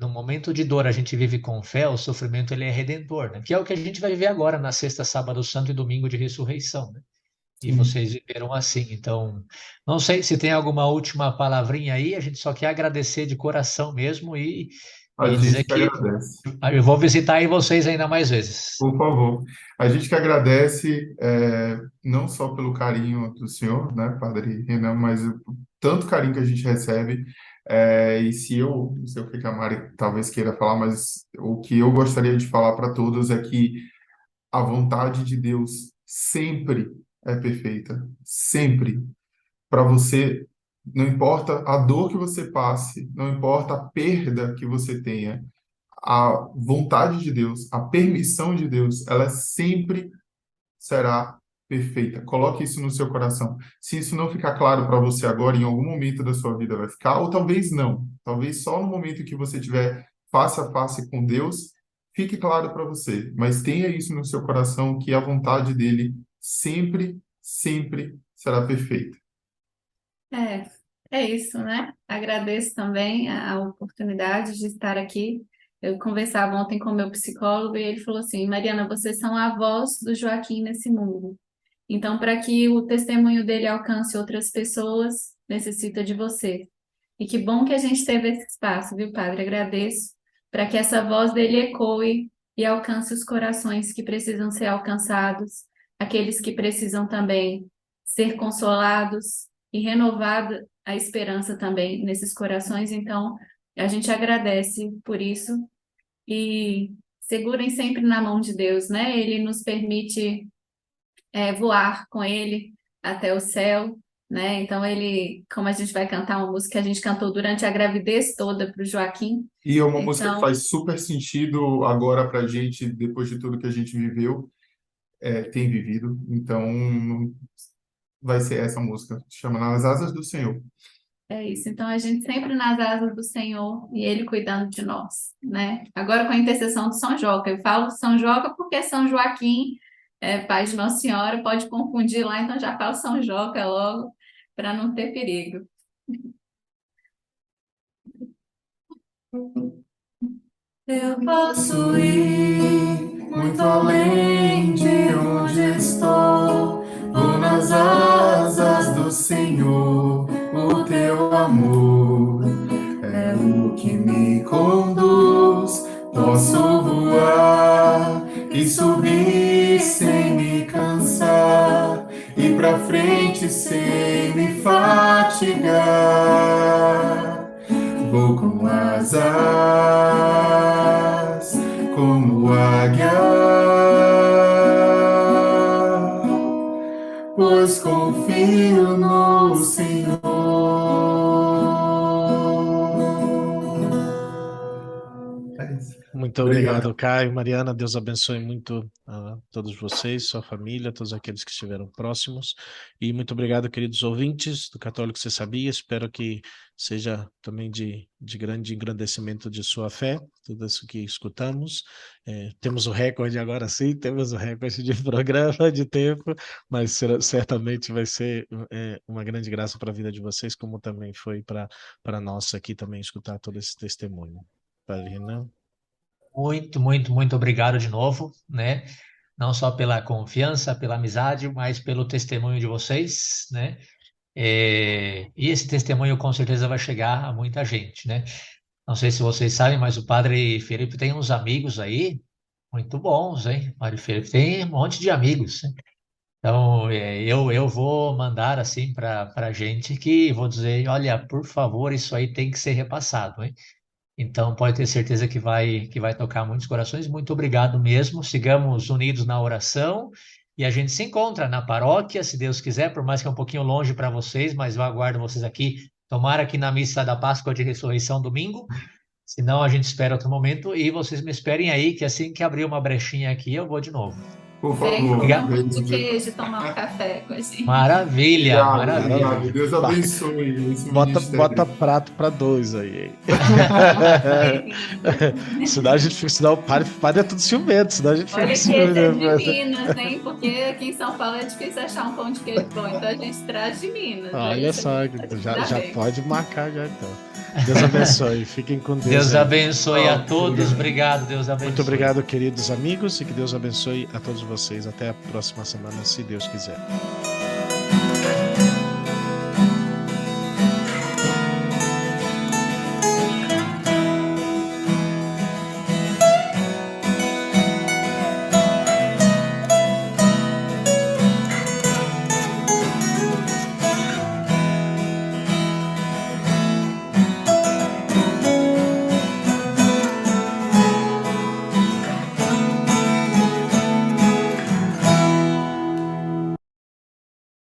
no momento de dor a gente vive com fé, o sofrimento ele é redentor, né? Que é o que a gente vai viver agora na sexta, sábado, santo e domingo de ressurreição, né? E Sim. vocês viveram assim. Então, não sei se tem alguma última palavrinha aí, a gente só quer agradecer de coração mesmo A e dizer gente que que agradece. eu vou visitar aí vocês ainda mais vezes. Por favor. A gente que agradece, não só pelo carinho do senhor, né, Padre Renan, mas o tanto carinho que a gente recebe. E se eu, não sei o que que a Mari talvez queira falar, mas o que eu gostaria de falar para todos é que a vontade de Deus sempre é perfeita. Sempre. Para você, não importa a dor que você passe, não importa a perda que você tenha, a vontade de Deus, a permissão de Deus, ela sempre será perfeita. Coloque isso no seu coração. Se isso não ficar claro para você agora, em algum momento da sua vida vai ficar, ou talvez não. Talvez só no momento que você estiver face a face com Deus, fique claro para você. Mas tenha isso no seu coração, que a vontade dele sempre, sempre será perfeita. É, é isso, né? Agradeço também a oportunidade de estar aqui. Eu conversava ontem com o meu psicólogo e ele falou assim: Mariana, vocês são a voz do Joaquim nesse mundo. Então, para que o testemunho dele alcance outras pessoas, necessita de você. E que bom que a gente teve esse espaço, viu, Padre? Agradeço para que essa voz dele ecoe e alcance os corações que precisam ser alcançados, aqueles que precisam também ser consolados e renovada a esperança também nesses corações. Então, a gente agradece por isso e segurem sempre na mão de Deus, né? Ele nos permite voar com ele até o céu, né? Então ele, como a gente vai cantar uma música que a gente cantou durante a gravidez toda para o Joaquim, E é uma música que então faz super sentido agora para a gente, depois de tudo que a gente viveu, tem vivido. Então, vai ser essa música, chama Nas Asas do Senhor. é isso. Então a gente sempre nas asas do Senhor e Ele cuidando de nós, né? Agora com a intercessão de São Joca. Eu falo São Joca porque São Joaquim, pai de Nossa Senhora, pode confundir lá, então já falo São Joca logo para não ter perigo. Eu posso ir muito além de onde estou, vou nas asas do Senhor, o teu amor é o que me conduz. Posso voar e subir sem me cansar, ir pra frente sem me fatigar. Vou com asas como águia, pois confio no Senhor. É isso. Muito Obrigado. obrigado, Caio. Mariana, Deus abençoe muito a todos vocês, sua família, todos aqueles que estiveram próximos. E muito obrigado, queridos ouvintes do Católico Você Sabia. Espero que seja também de grande engrandecimento de sua fé, tudo isso que escutamos. Temos o recorde agora sim, temos o recorde de programa, de tempo, mas certamente vai ser uma grande graça para a vida de vocês, como também foi para a nossa aqui também escutar todo esse testemunho. Padre Renan. Muito, muito, muito obrigado de novo, né? Não só pela confiança, pela amizade, mas pelo testemunho de vocês, né? E esse testemunho com certeza vai chegar a muita gente, né? Não sei se vocês sabem, mas o Padre Felipe tem uns amigos aí muito bons, hein? O Padre Felipe tem um monte de amigos, hein? Então, eu vou mandar assim para a gente que vou dizer, olha, por favor, isso aí tem que ser repassado, hein? Então, pode ter certeza que vai tocar muitos corações. Muito obrigado mesmo. Sigamos unidos na oração e a gente se encontra na paróquia, se Deus quiser, por mais que é um pouquinho longe para vocês, mas eu aguardo vocês aqui. Tomara que na missa da Páscoa de Ressurreição domingo. Se não, a gente espera outro momento e vocês me esperem aí, que assim que abrir uma brechinha aqui, eu vou de novo. Por Vem favor. comer um Vem, pão de vem. queijo, tomar um café com a gente. Maravilha, Obrigado, maravilha. obrigado. Deus abençoe esse Bota ministério. prato para dois aí, hein? Bem-vindo. Senão a gente fica, senão o padre é tudo ciumento, senão a gente fica Olha com que ciúme esse é de depois. Minas, hein? Porque aqui em São Paulo é difícil achar um pão de queijo bom, então a gente traz de Minas. Olha Aí só, você já bem. pode marcar já então. Deus abençoe, fiquem com Deus Deus aí. abençoe a Tchau, todos. obrigado. Obrigado, Deus abençoe. Muito obrigado, queridos amigos, e que Deus abençoe a todos vocês. Até a próxima semana, se Deus quiser.